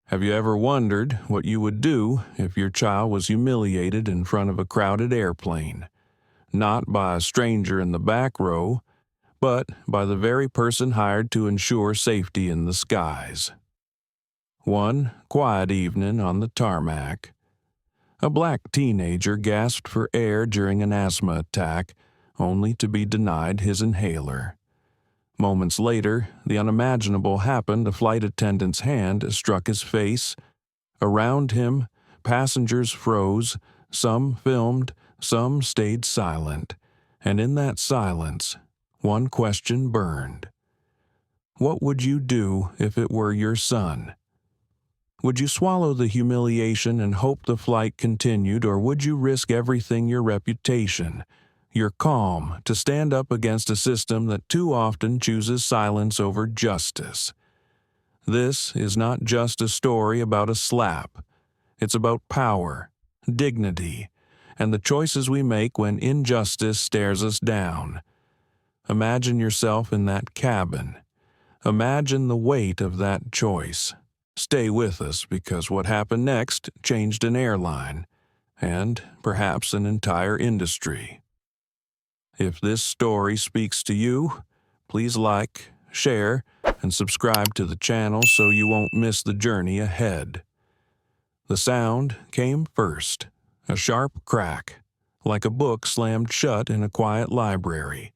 Have you ever wondered what you would do if your child was humiliated in front of a crowded airplane? Not by a stranger in the back row, but by the very person hired to ensure safety in the skies. One quiet evening on the tarmac, a black teenager gasped for air during an asthma attack, only to be denied his inhaler. Moments later, the unimaginable happened. A flight attendant's hand struck his face. Around him, passengers froze, some filmed, some stayed silent, and in that silence, one question burned. What would you do if it were your son? Would you swallow the humiliation and hope the flight continued, or would you risk everything, your reputation, your calm, to stand up against a system that too often chooses silence over justice? This is not just a story about a slap. It's about power, dignity, and the choices we make when injustice stares us down. Imagine yourself in that cabin. Imagine the weight of that choice. Stay with us, because what happened next changed an airline, and perhaps an entire industry. If this story speaks to you, please like, share, and subscribe to the channel so you won't miss the journey ahead. The sound came first, a sharp crack, like a book slammed shut in a quiet library.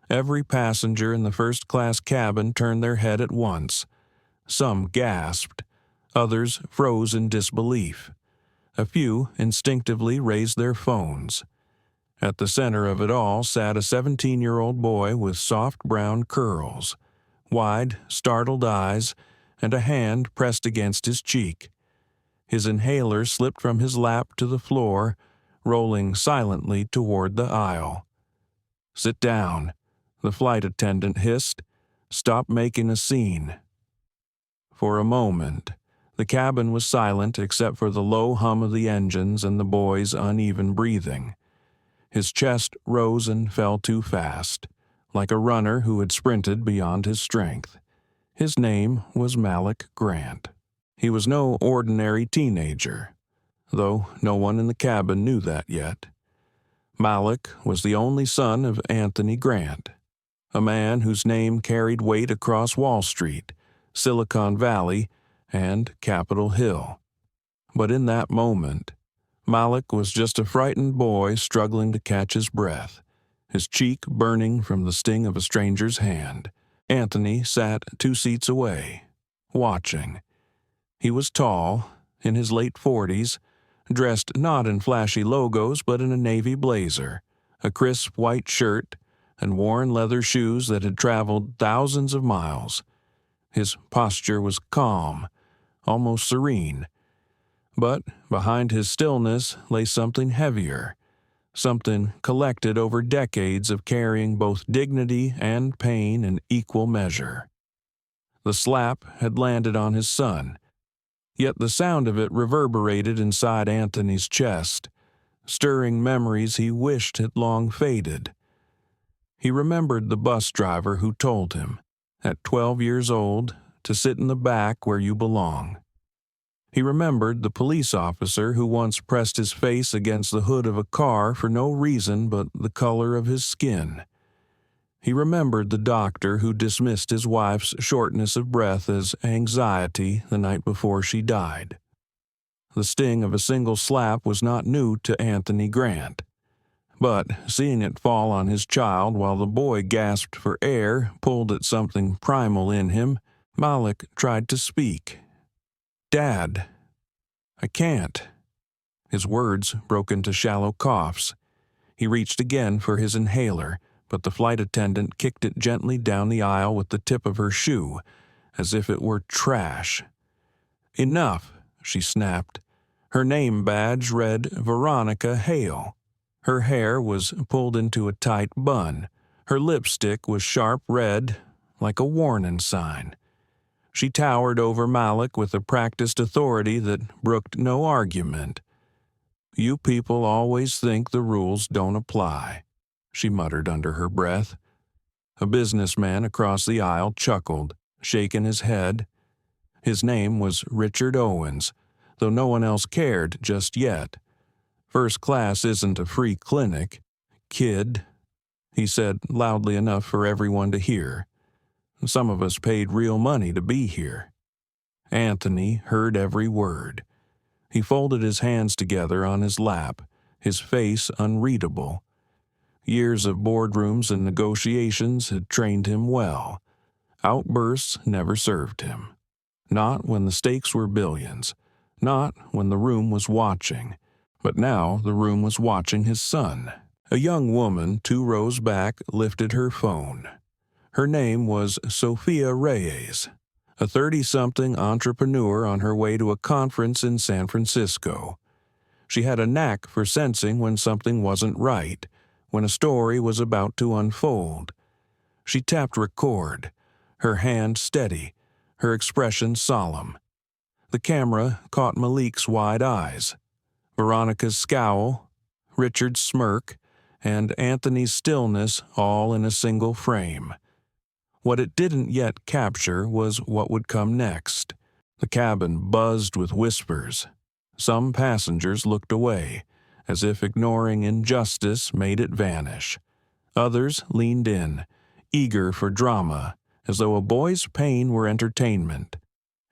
Every passenger in the first-class cabin turned their head at once. Some gasped, others froze in disbelief. A few instinctively raised their phones. At the center of it all sat a 17-year-old boy with soft brown curls, wide, startled eyes, and a hand pressed against his cheek. His inhaler slipped from his lap to the floor, rolling silently toward the aisle. "Sit down," the flight attendant hissed. "Stop making a scene." For a moment, the cabin was silent except for the low hum of the engines and the boy's uneven breathing. His chest rose and fell too fast, like a runner who had sprinted beyond his strength. His name was Malik Grant. He was no ordinary teenager, though no one in the cabin knew that yet. Malik was the only son of Anthony Grant, a man whose name carried weight across Wall Street, Silicon Valley, and Capitol Hill. But in that moment, Malik was just a frightened boy struggling to catch his breath, his cheek burning from the sting of a stranger's hand. Anthony sat 2 seats away, watching. He was tall, in his late 40s, dressed not in flashy logos but in a navy blazer, a crisp white shirt, and worn leather shoes that had traveled thousands of miles. His posture was calm, almost serene. But behind his stillness lay something heavier, something collected over decades of carrying both dignity and pain in equal measure. The slap had landed on his son, yet the sound of it reverberated inside Anthony's chest, stirring memories he wished had long faded. He remembered the bus driver who told him, at 12 years old, to sit in the back where you belong. He remembered the police officer who once pressed his face against the hood of a car for no reason but the color of his skin. He remembered the doctor who dismissed his wife's shortness of breath as anxiety the night before she died. The sting of a single slap was not new to Anthony Grant. But seeing it fall on his child while the boy gasped for air pulled at something primal in him. Malik tried to speak. "Dad, I can't." His words broke into shallow coughs. He reached again for his inhaler, but the flight attendant kicked it gently down the aisle with the tip of her shoe, as if it were trash. "Enough," she snapped. Her name badge read Veronica Hale. Her hair was pulled into a tight bun. Her lipstick was sharp red, like a warning sign. She towered over Malik with a practiced authority that brooked no argument. "You people always think the rules don't apply," she muttered under her breath. A businessman across the aisle chuckled, shaking his head. His name was Richard Owens, though no one else cared just yet. First class isn't a free clinic. Kid, he said loudly enough for everyone to hear. Some of us paid real money to be here. Anthony heard every word. He folded his hands together on his lap, his face unreadable. Years of boardrooms and negotiations had trained him well. Outbursts never served him. Not when the stakes were billions. Not when the room was watching. But now the room was watching his son. A young woman 2 rows back lifted her phone. Her name was Sophia Reyes, a 30-something entrepreneur on her way to a conference in San Francisco. She had a knack for sensing when something wasn't right, when a story was about to unfold. She tapped record, her hand steady, her expression solemn. The camera caught Malik's wide eyes, Veronica's scowl, Richard's smirk, and Anthony's stillness all in a single frame. What it didn't yet capture was what would come next. The cabin buzzed with whispers. Some passengers looked away, as if ignoring injustice made it vanish. Others leaned in, eager for drama, as though a boy's pain were entertainment.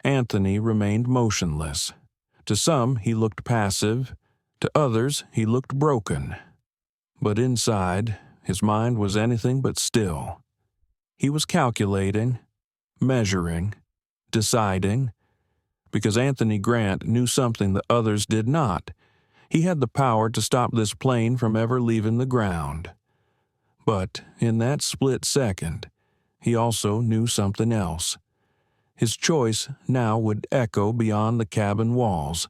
Anthony remained motionless. To some he looked passive, to others he looked broken. But inside, his mind was anything but still. He was calculating, measuring, deciding, because Anthony Grant knew something the others did not. He had the power to stop this plane from ever leaving the ground. But in that split second, he also knew something else. His choice now would echo beyond the cabin walls.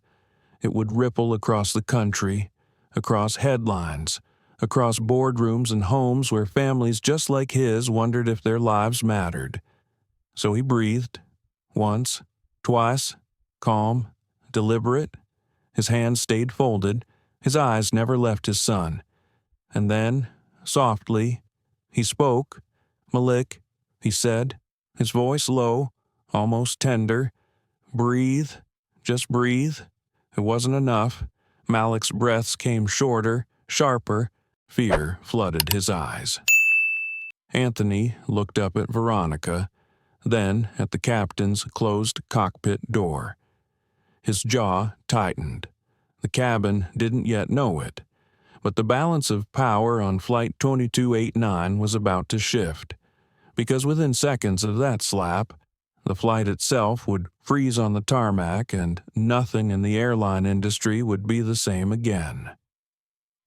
It would ripple across the country, across headlines, across boardrooms and homes where families just like his wondered if their lives mattered. So he breathed, once, twice, calm, deliberate. His hands stayed folded, his eyes never left his son. And then, softly, he spoke. "Malik," he said, his voice low, almost tender. "Breathe, just breathe." It wasn't enough. Malik's breaths came shorter, sharper. Fear flooded his eyes. Anthony looked up at Veronica, then at the captain's closed cockpit door. His jaw tightened. The cabin didn't yet know it, but the balance of power on Flight 2289 was about to shift, because within seconds of that slap, the flight itself would freeze on the tarmac and nothing in the airline industry would be the same again.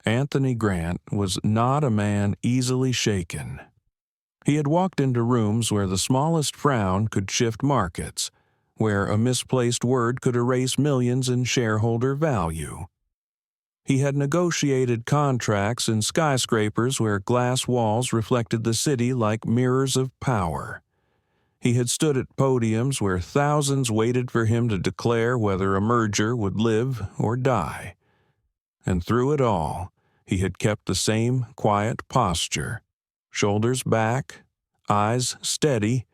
Anthony Grant was not a man easily shaken. He had walked into rooms where the smallest frown could shift markets, where a misplaced word could erase millions in shareholder value. He had negotiated contracts in skyscrapers where glass walls reflected the city like mirrors of power. He had stood at podiums where thousands waited for him to declare whether a merger would live or die. And through it all, he had kept the same quiet posture, shoulders back, eyes steady,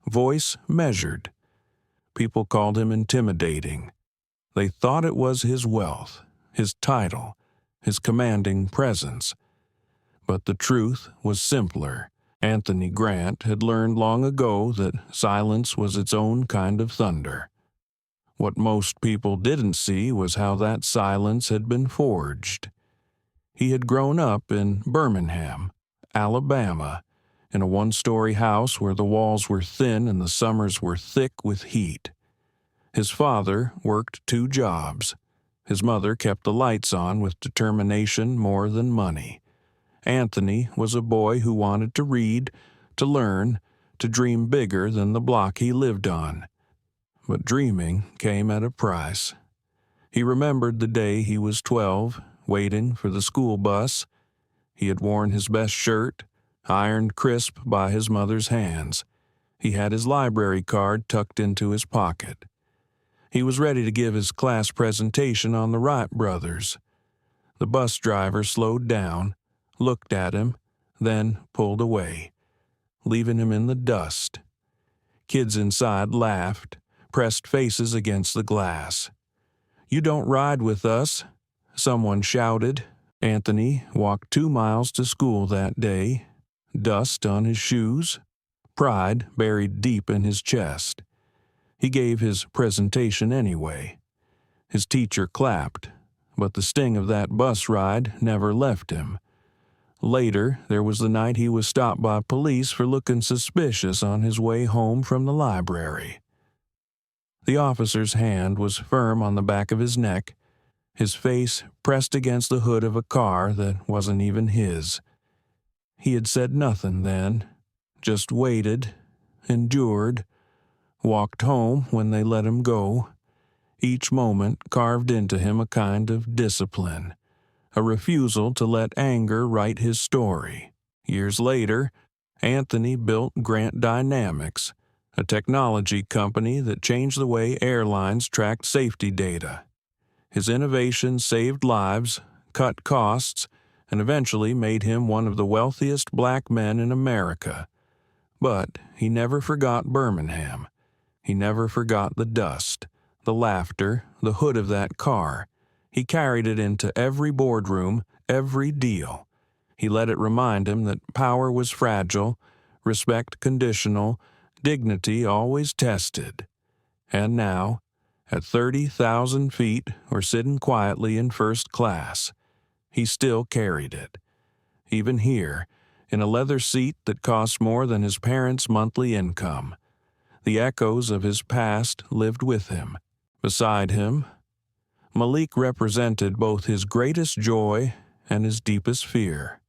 voice measured. People called him intimidating. They thought it was his wealth, his title, his commanding presence. But the truth was simpler. Anthony Grant had learned long ago that silence was its own kind of thunder. What most people didn't see was how that silence had been forged. He had grown up in Birmingham, Alabama, in a one-story house where the walls were thin and the summers were thick with heat. His father worked 2 jobs. His mother kept the lights on with determination more than money. Anthony was a boy who wanted to read, to learn, to dream bigger than the block he lived on. But dreaming came at a price. He remembered the day he was 12, waiting for the school bus. He had worn his best shirt, ironed crisp by his mother's hands. He had his library card tucked into his pocket. He was ready to give his class presentation on the Wright brothers. The bus driver slowed down, looked at him, then pulled away, leaving him in the dust. Kids inside laughed, pressed faces against the glass. "You don't ride with us," someone shouted. Anthony walked 2 miles to school that day, dust on his shoes, pride buried deep in his chest. He gave his presentation anyway. His teacher clapped, but the sting of that bus ride never left him. Later, there was the night he was stopped by police for looking suspicious on his way home from the library. The officer's hand was firm on the back of his neck, his face pressed against the hood of a car that wasn't even his. He had said nothing then, just waited, endured, walked home when they let him go. Each moment carved into him a kind of discipline, a refusal to let anger write his story. Years later, Anthony built Grant Dynamics, a technology company that changed the way airlines tracked safety data. His innovation saved lives, cut costs, and eventually made him one of the wealthiest black men in America. But he never forgot Birmingham. He never forgot the dust, the laughter, the hood of that car. He carried it into every boardroom, every deal. He let it remind him that power was fragile, respect conditional, dignity always tested. And now, at 30,000 feet or sitting quietly in first class, he still carried it. Even here, in a leather seat that cost more than his parents' monthly income. The echoes of his past lived with him. Beside him, Malik represented both his greatest joy and his deepest fear.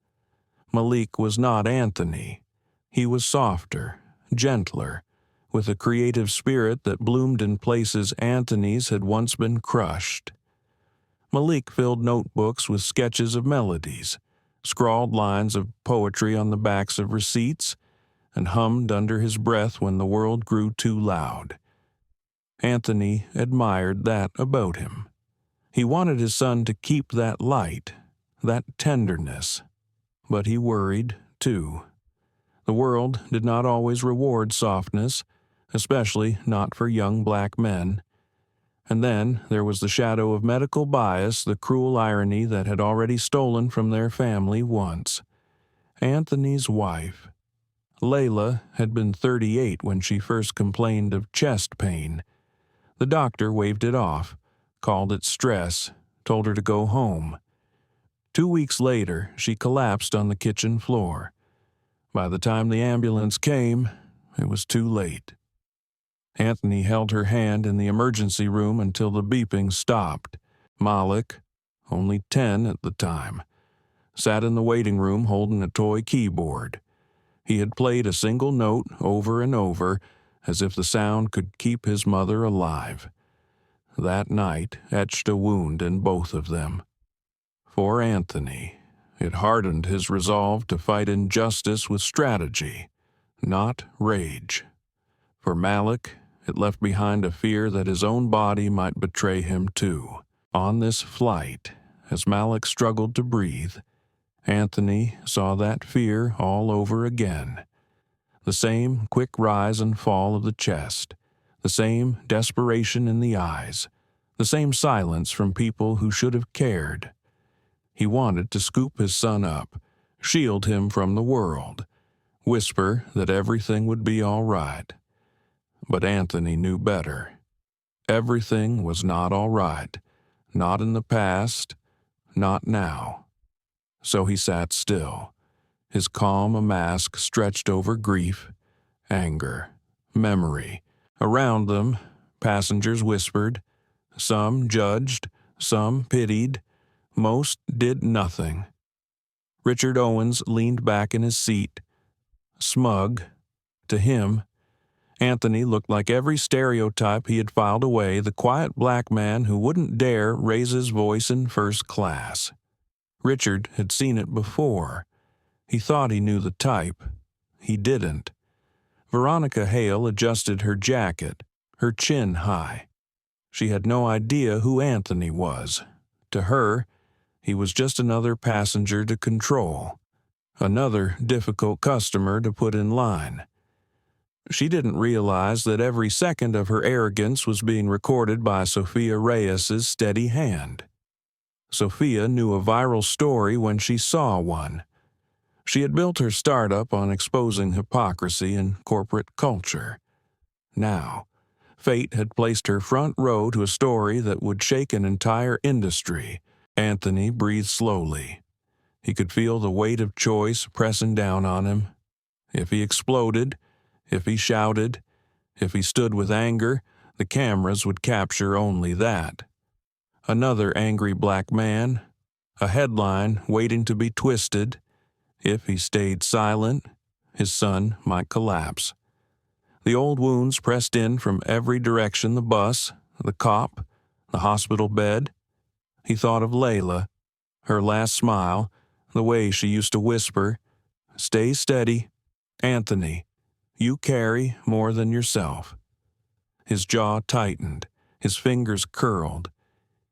Malik was not Anthony. He was softer, gentler, with a creative spirit that bloomed in places Anthony's had once been crushed. Malik filled notebooks with sketches of melodies, scrawled lines of poetry on the backs of receipts, and hummed under his breath when the world grew too loud. Anthony admired that about him. He wanted his son to keep that light, that tenderness. But he worried, too. The world did not always reward softness, especially not for young black men. And then there was the shadow of medical bias, the cruel irony that had already stolen from their family once. Anthony's wife. Layla had been 38 when she first complained of chest pain. The doctor waved it off, called it stress, told her to go home. 2 weeks later, she collapsed on the kitchen floor. By the time the ambulance came, it was too late. Anthony held her hand in the emergency room until the beeping stopped. Malik, only 10 at the time, sat in the waiting room holding a toy keyboard. He had played a single note over and over, as if the sound could keep his mother alive. That night etched a wound in both of them. For Anthony, it hardened his resolve to fight injustice with strategy, not rage. For Malik, it left behind a fear that his own body might betray him too. On this flight, as Malik struggled to breathe, Anthony saw that fear all over again. The same quick rise and fall of the chest, the same desperation in the eyes, the same silence from people who should have cared. He wanted to scoop his son up, shield him from the world, whisper that everything would be all right. But Anthony knew better. Everything was not all right, not in the past, not now. So he sat still, his calm a mask stretched over grief, anger, memory. Around them, passengers whispered. Some judged, some pitied, most did nothing. Richard Owens leaned back in his seat, smug. To him, Anthony looked like every stereotype he had filed away, the quiet black man who wouldn't dare raise his voice in first class. Richard had seen it before. He thought he knew the type. He didn't. Veronica Hale adjusted her jacket, her chin high. She had no idea who Anthony was. To her, he was just another passenger to control, another difficult customer to put in line. She didn't realize that every second of her arrogance was being recorded by Sophia Reyes's steady hand. Sophia knew a viral story when she saw one. She had built her startup on exposing hypocrisy in corporate culture. Now, fate had placed her front row to a story that would shake an entire industry. Anthony breathed slowly. He could feel the weight of choice pressing down on him. If he exploded, if he shouted, if he stood with anger, the cameras would capture only that. Another angry black man, a headline waiting to be twisted. If he stayed silent, his son might collapse. The old wounds pressed in from every direction: the bus, the cop, the hospital bed. He thought of Layla, her last smile, the way she used to whisper, "Stay steady, Anthony, you carry more than yourself." His jaw tightened, his fingers curled.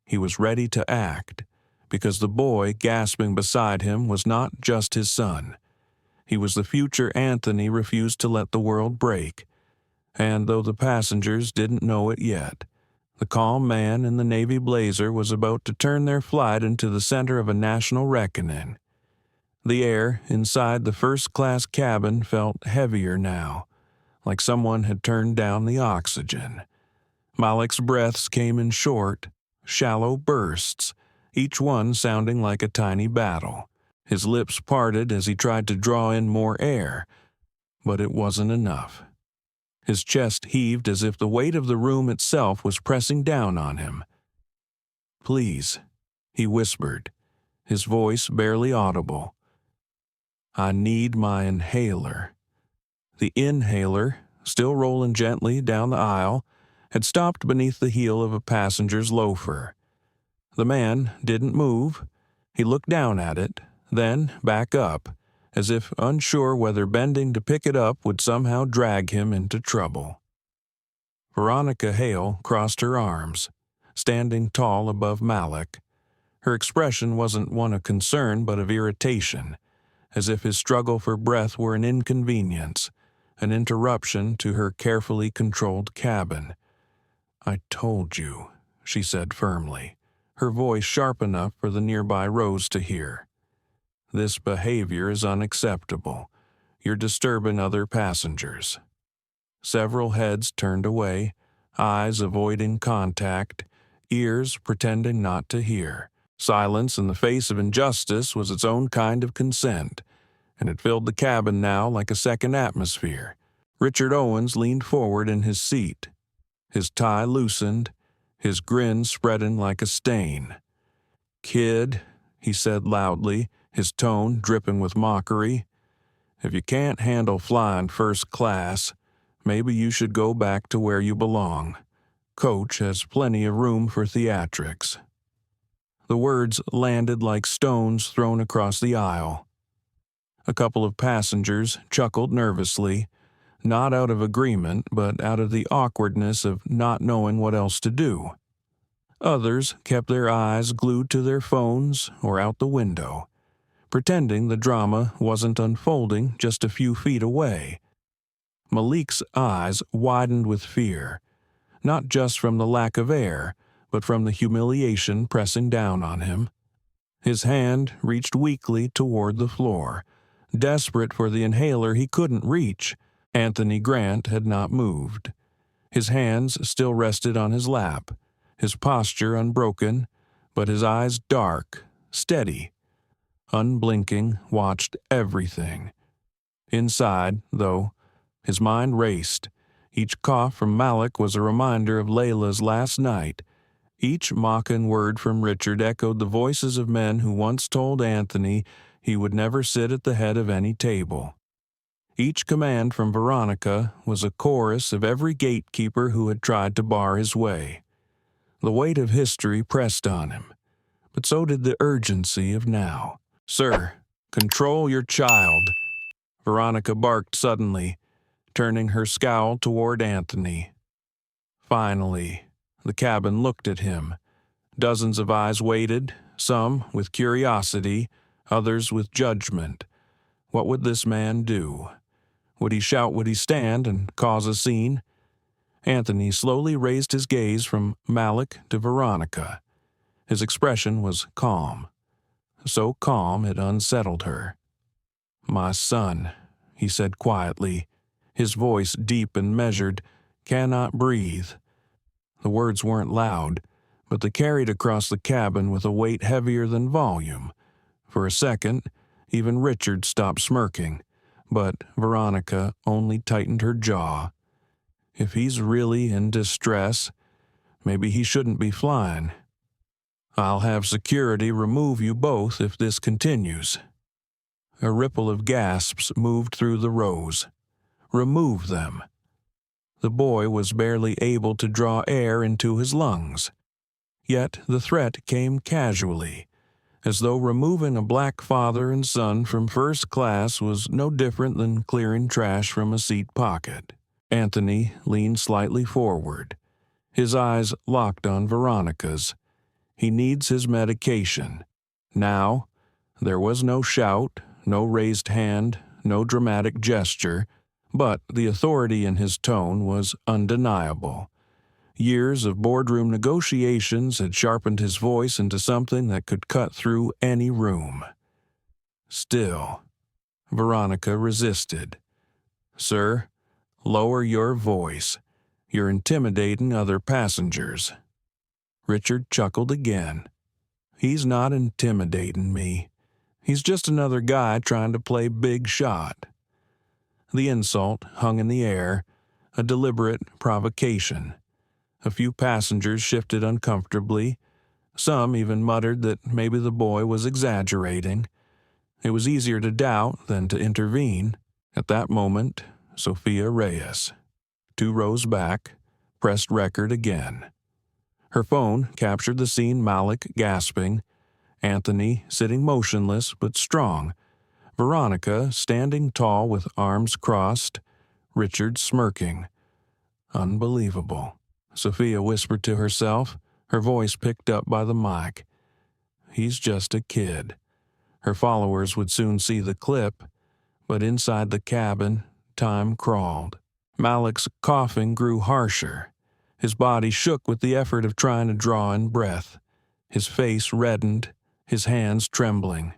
He was ready to act, because the boy gasping beside him was not just his son. He was the future Anthony refused to let the world break. And though the passengers didn't know it yet, the calm man in the navy blazer was about to turn their flight into the center of a national reckoning. The air inside the first-class cabin felt heavier now, like someone had turned down the oxygen. Malik's breaths came in short, shallow bursts, each one sounding like a tiny battle. His lips parted as he tried to draw in more air, but it wasn't enough. His chest heaved as if the weight of the room itself was pressing down on him. "Please," he whispered, his voice barely audible. "I need my inhaler." The inhaler, still rolling gently down the aisle, had stopped beneath the heel of a passenger's loafer. The man didn't move. He looked down at it, then back up, as if unsure whether bending to pick it up would somehow drag him into trouble. Veronica Hale crossed her arms, standing tall above Malik. Her expression wasn't one of concern but of irritation, as if his struggle for breath were an inconvenience, an interruption to her carefully controlled cabin. "I told you," she said firmly, her voice sharp enough for the nearby rows to hear. "This behavior is unacceptable. You're disturbing other passengers." Several heads turned away, eyes avoiding contact, ears pretending not to hear. Silence in the face of injustice was its own kind of consent, and it filled the cabin now like a second atmosphere. Richard Owens leaned forward in his seat. His tie loosened, his grin spreading like a stain. "Kid," he said loudly, his tone dripping with mockery, "if you can't handle flying first class, maybe you should go back to where you belong. Coach has plenty of room for theatrics." The words landed like stones thrown across the aisle. A couple of passengers chuckled nervously, not out of agreement, but out of the awkwardness of not knowing what else to do. Others kept their eyes glued to their phones or out the window, pretending the drama wasn't unfolding just a few feet away. Malik's eyes widened with fear, not just from the lack of air, but from the humiliation pressing down on him. His hand reached weakly toward the floor, desperate for the inhaler he couldn't reach. Anthony Grant had not moved. His hands still rested on his lap, his posture unbroken, but his eyes dark, steady. Unblinking, watched everything. Inside, though, his mind raced. Each cough from Malik was a reminder of Layla's last night. Each mocking word from Richard echoed the voices of men who once told Anthony he would never sit at the head of any table. Each command from Veronica was a chorus of every gatekeeper who had tried to bar his way. The weight of history pressed on him, but so did the urgency of now. "Sir, control your child," Veronica barked suddenly, turning her scowl toward Anthony. Finally, the cabin looked at him. Dozens of eyes waited, some with curiosity, others with judgment. What would this man do? Would he shout, would he stand and cause a scene? Anthony slowly raised his gaze from Malik to Veronica. His expression was calm. So calm it unsettled her. "My son," he said quietly, his voice deep and measured, "cannot breathe." The words weren't loud, but they carried across the cabin with a weight heavier than volume. For a second, even Richard stopped smirking, but Veronica only tightened her jaw. If he's really in distress, maybe he shouldn't be flying. "I'll have security remove you both if this continues." A ripple of gasps moved through the rows. Remove them. The boy was barely able to draw air into his lungs. Yet the threat came casually, as though removing a black father and son from first class was no different than clearing trash from a seat pocket. Anthony leaned slightly forward, his eyes locked on Veronica's. He needs his medication. Now, there was no shout, no raised hand, no dramatic gesture, but the authority in his tone was undeniable. Years of boardroom negotiations had sharpened his voice into something that could cut through any room. Still, Veronica resisted. "Sir, lower your voice. You're intimidating other passengers." Richard chuckled again. "He's not intimidating me. He's just another guy trying to play big shot." The insult hung in the air, a deliberate provocation. A few passengers shifted uncomfortably. Some even muttered that maybe the boy was exaggerating. It was easier to doubt than to intervene. At that moment, Sophia Reyes, 2 rows back, pressed record again. Her phone captured the scene: Malik gasping, Anthony sitting motionless but strong, Veronica standing tall with arms crossed, Richard smirking. Unbelievable, Sophia whispered to herself, her voice picked up by the mic. He's just a kid. Her followers would soon see the clip, but inside the cabin, time crawled. Malik's coughing grew harsher. His body shook with the effort of trying to draw in breath. His face reddened, his hands trembling.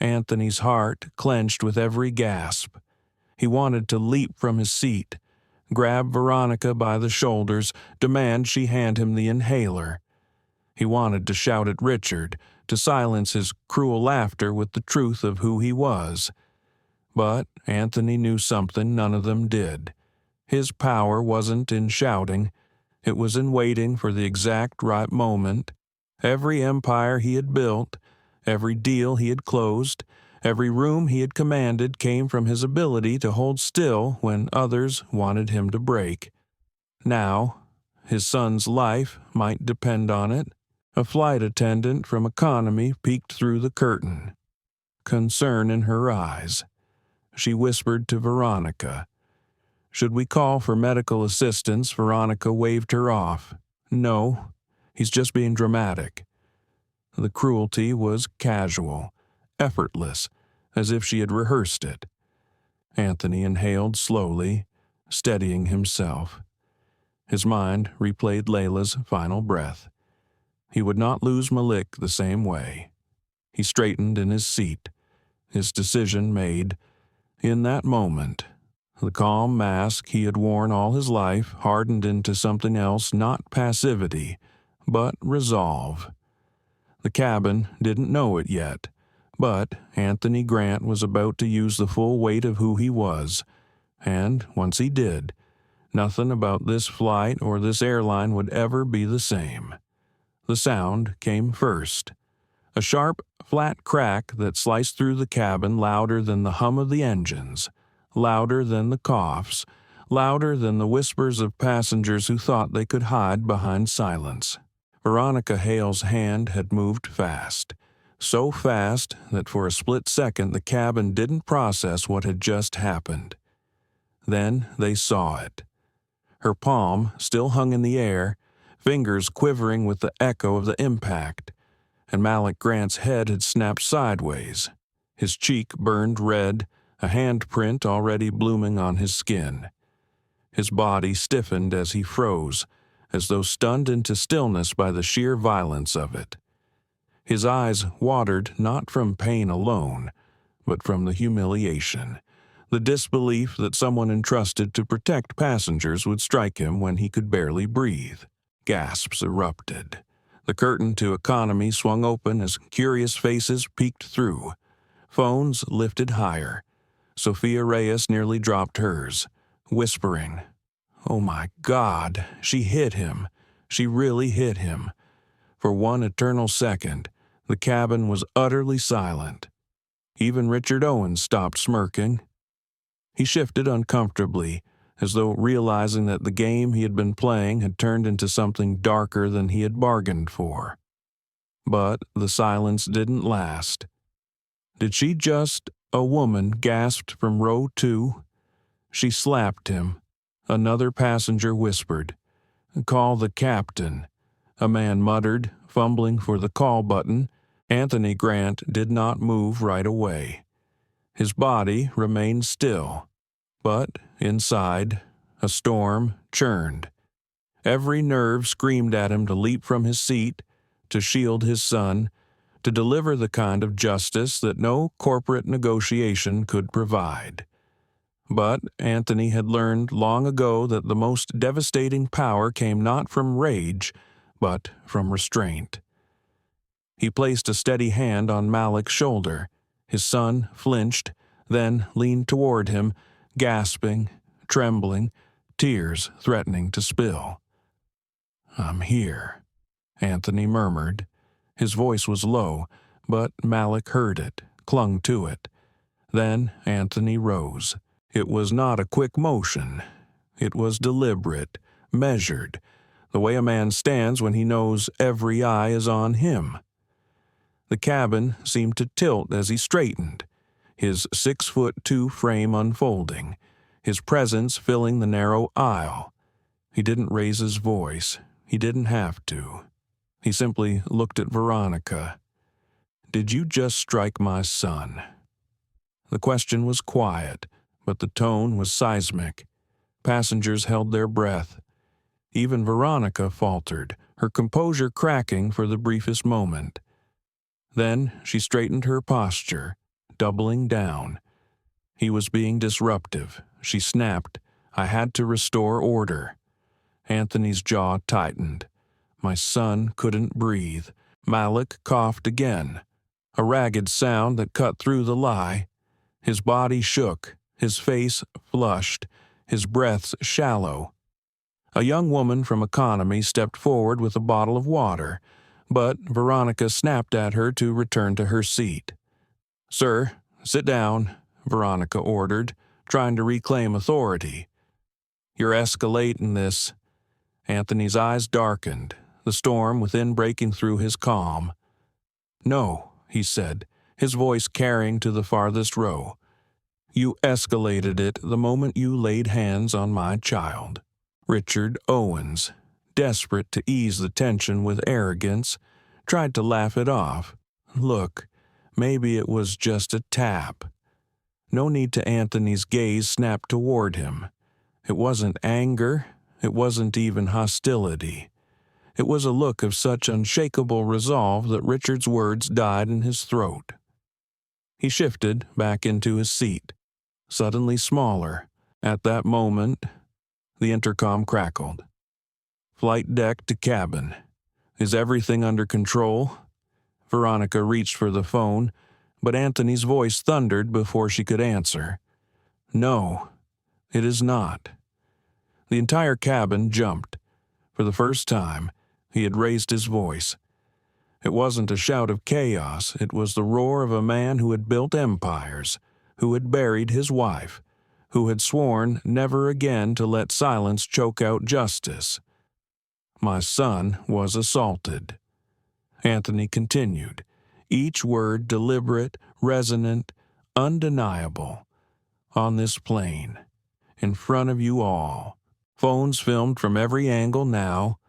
Anthony's heart clenched with every gasp. He wanted to leap from his seat, grab Veronica by the shoulders, demand she hand him the inhaler. He wanted to shout at Richard, to silence his cruel laughter with the truth of who he was. But Anthony knew something none of them did. His power wasn't in shouting. It was in waiting for the exact right moment. Every empire he had built, every deal he had closed, every room he had commanded came from his ability to hold still when others wanted him to break. Now, his son's life might depend on it. A flight attendant from economy peeked through the curtain. Concern in her eyes. She whispered to Veronica. Should we call for medical assistance? Veronica waved her off. No, he's just being dramatic. The cruelty was casual, effortless, as if she had rehearsed it. Anthony inhaled slowly, steadying himself. His mind replayed Layla's final breath. He would not lose Malik the same way. He straightened in his seat, his decision made. In that moment, the calm mask he had worn all his life hardened into something else, not passivity, but resolve. The cabin didn't know it yet, but Anthony Grant was about to use the full weight of who he was, and once he did, nothing about this flight or this airline would ever be the same. The sound came first. A sharp, flat crack that sliced through the cabin, louder than the hum of the engines, louder than the coughs, louder than the whispers of passengers who thought they could hide behind silence. Veronica Hale's hand had moved fast, so fast that for a split second the cabin didn't process what had just happened. Then they saw it. Her palm still hung in the air, fingers quivering with the echo of the impact, and Malik Grant's head had snapped sideways. His cheek burned red, a handprint already blooming on his skin. His body stiffened as he froze, as though stunned into stillness by the sheer violence of it. His eyes watered not from pain alone, but from the humiliation, the disbelief that someone entrusted to protect passengers would strike him when he could barely breathe. Gasps erupted. The curtain to economy swung open as curious faces peeked through. Phones lifted higher. Sophia Reyes nearly dropped hers, whispering, "Oh my God, she hit him. She really hit him." For one eternal second, the cabin was utterly silent. Even Richard Owens stopped smirking. He shifted uncomfortably, as though realizing that the game he had been playing had turned into something darker than he had bargained for. But the silence didn't last. "Did she just—" a woman gasped from row 2. "She slapped him," another passenger whispered. "Call the captain," a man muttered, fumbling for the call button. Anthony Grant did not move right away. His body remained still, but inside, a storm churned. Every nerve screamed at him to leap from his seat, to shield his son, to deliver the kind of justice that no corporate negotiation could provide. But Anthony had learned long ago that the most devastating power came not from rage, but from restraint. He placed a steady hand on Malik's shoulder. His son flinched, then leaned toward him, gasping, trembling, tears threatening to spill. "I'm here," Anthony murmured. His voice was low, but Malik heard it, clung to it. Then Anthony rose. It was not a quick motion. It was deliberate, measured, the way a man stands when he knows every eye is on him. The cabin seemed to tilt as he straightened, his 6'2" frame unfolding, his presence filling the narrow aisle. He didn't raise his voice. He didn't have to. He simply looked at Veronica. "Did you just strike my son?" The question was quiet, but the tone was seismic. Passengers held their breath. Even Veronica faltered, her composure cracking for the briefest moment. Then she straightened her posture, doubling down. He was being disruptive. She snapped. "I had to restore order." Anthony's jaw tightened. My son couldn't breathe. Malik coughed again, a ragged sound that cut through the lie. His body shook, his face flushed, his breaths shallow. A young woman from economy stepped forward with a bottle of water, but Veronica snapped at her to return to her seat. "Sir, sit down," Veronica ordered, trying to reclaim authority. "You're escalating this." Anthony's eyes darkened, the storm within breaking through his calm. "No," he said, his voice carrying to the farthest row. "You escalated it the moment you laid hands on my child." Richard Owens, desperate to ease the tension with arrogance, tried to laugh it off. Look, maybe it was just a tap. No need to. Anthony's gaze snapped toward him. It wasn't anger. It wasn't even hostility. It was a look of such unshakable resolve that Richard's words died in his throat. He shifted back into his seat, suddenly smaller. At that moment, the intercom crackled. "Flight deck to cabin. Is everything under control?" Veronica reached for the phone, but Anthony's voice thundered before she could answer. "No, it is not." The entire cabin jumped. For the first time, he had raised his voice. It wasn't a shout of chaos. It was the roar of a man who had built empires, who had buried his wife, who had sworn never again to let silence choke out justice. "My son was assaulted," Anthony continued, each word deliberate, resonant, undeniable. "On this plane, in front of you all." Phones filmed from every angle now.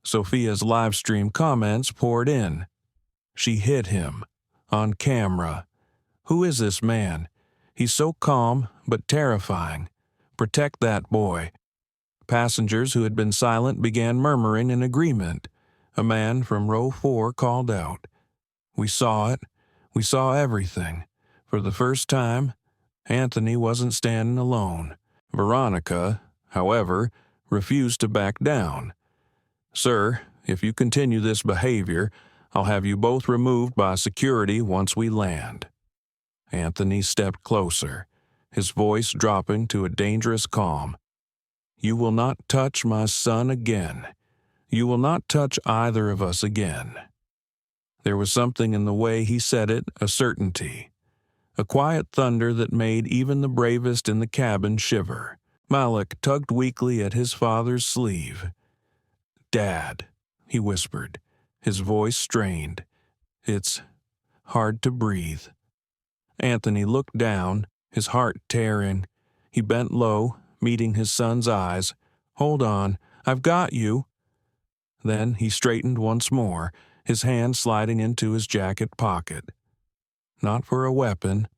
Sophia's live stream comments poured in. "She hit him. On camera. Who is this man? He's so calm, but terrifying. Protect that boy." Passengers who had been silent began murmuring in agreement. A man from row 4 called out, "We saw it. We saw everything." For the first time, Anthony wasn't standing alone. Veronica, however, refused to back down. "Sir, if you continue this behavior, I'll have you both removed by security once we land." Anthony stepped closer, his voice dropping to a dangerous calm. "You will not touch my son again. You will not touch either of us again." There was something in the way he said it, a certainty. A quiet thunder that made even the bravest in the cabin shiver. Malik tugged weakly at his father's sleeve. "Dad," he whispered, his voice strained. "It's hard to breathe." Anthony looked down, his heart tearing. He bent low, meeting his son's eyes. "Hold on, I've got you." Then he straightened once more, his hand sliding into his jacket pocket. Not for a weapon,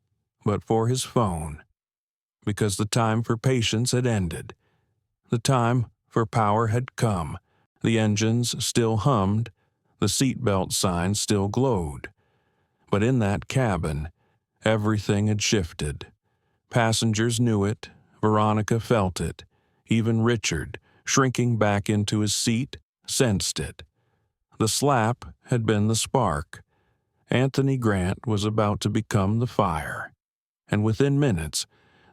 but for his phone. Because the time for patience had ended. The time for power had come. The engines still hummed, the seatbelt sign still glowed. But in that cabin, everything had shifted. Passengers knew it, Veronica felt it. Even Richard, shrinking back into his seat, sensed it. The slap had been the spark. Anthony Grant was about to become the fire. And within minutes,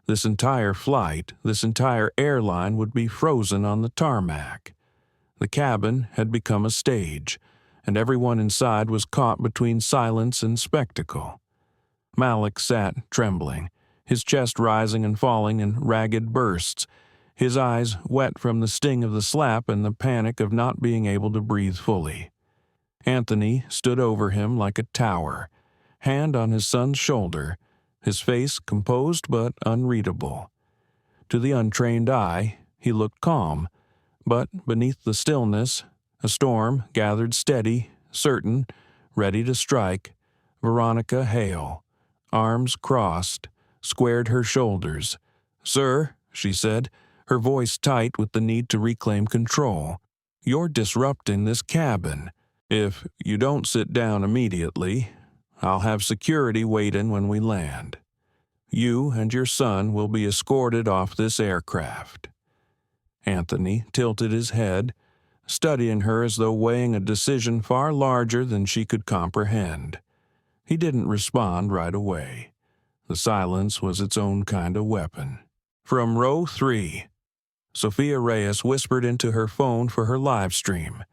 this entire flight, this entire airline would be frozen on the tarmac. The cabin had become a stage, and everyone inside was caught between silence and spectacle. Malik sat trembling, his chest rising and falling in ragged bursts, his eyes wet from the sting of the slap and the panic of not being able to breathe fully. Anthony stood over him like a tower, hand on his son's shoulder, his face composed but unreadable. To the untrained eye, he looked calm, but beneath the stillness, a storm gathered steady, certain, ready to strike. Veronica Hale, arms crossed, squared her shoulders. "Sir," she said, her voice tight with the need to reclaim control, "you're disrupting this cabin. If you don't sit down immediately, I'll have security waiting when we land. You and your son will be escorted off this aircraft." Anthony tilted his head, studying her as though weighing a decision far larger than she could comprehend. He didn't respond right away. The silence was its own kind of weapon. From row 3, Sophia Reyes whispered into her phone for her live stream.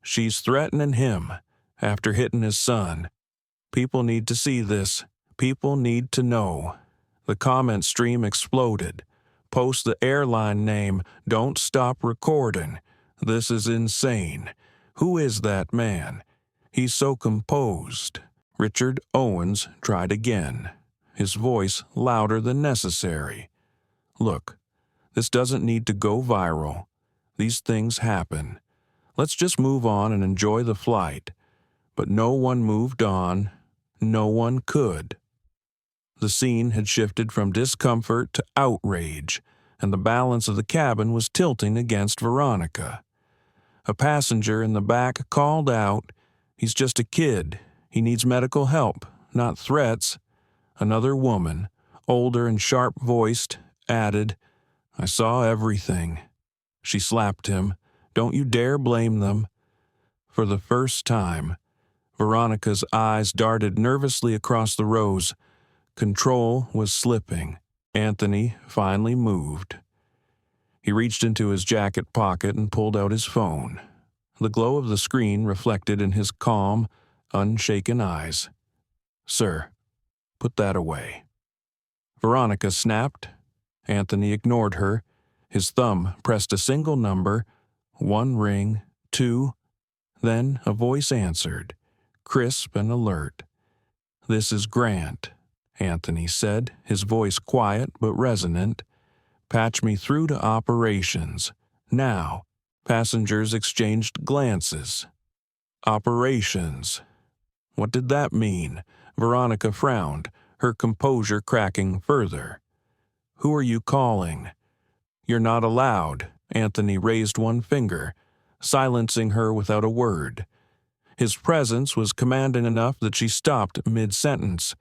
"She's threatening him after hitting his son. People need to see this. People need to know." The comment stream exploded. "Post the airline name. Don't stop recording. This is insane. Who is that man? He's so composed." Richard Owens tried again, his voice louder than necessary. "Look, this doesn't need to go viral. These things happen. Let's just move on and enjoy the flight." But no one moved on. No one could. The scene had shifted from discomfort to outrage, and the balance of the cabin was tilting against Veronica. A passenger in the back called out, "He's just a kid. He needs medical help, not threats." Another woman, older and sharp-voiced, added, "I saw everything." She slapped him. "Don't you dare blame them." For the first time, Veronica's eyes darted nervously across the rows. Control was slipping. Anthony finally moved. He reached into his jacket pocket and pulled out his phone. The glow of the screen reflected in his calm, unshaken eyes. "Sir, put that away." Veronica snapped. Anthony ignored her. His thumb pressed a single number, 1 ring, 2. Then a voice answered, crisp and alert. "This is Grant," Anthony said, his voice quiet but resonant. "Patch me through to operations. Now." Passengers exchanged glances. Operations. What did that mean? Veronica frowned, her composure cracking further. "Who are you calling?" "You're not allowed." Anthony raised one finger, silencing her without a word. His presence was commanding enough that she stopped mid-sentence,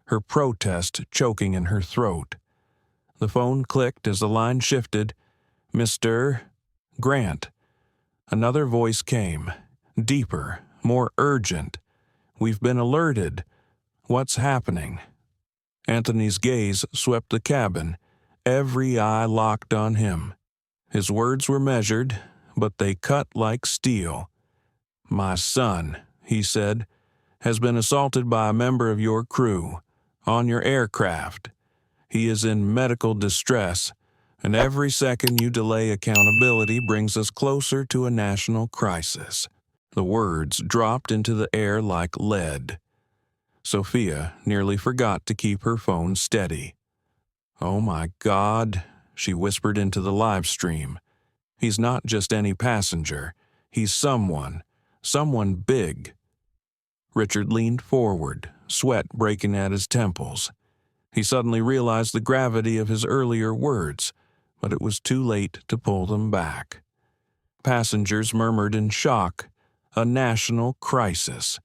her protest choking in her throat. The phone clicked as the line shifted. "Mr. Grant." Another voice came, deeper, more urgent. "We've been alerted. What's happening?" Anthony's gaze swept the cabin, every eye locked on him. His words were measured, but they cut like steel. "My son," he said, "has been assaulted by a member of your crew, on your aircraft. He is in medical distress, and every second you delay accountability brings us closer to a national crisis." The words dropped into the air like lead. Sophia nearly forgot to keep her phone steady. "Oh my God," she whispered into the live stream. "He's not just any passenger. He's someone big." Richard leaned forward, sweat breaking at his temples. He suddenly realized the gravity of his earlier words, but it was too late to pull them back. Passengers murmured in shock, "A national crisis."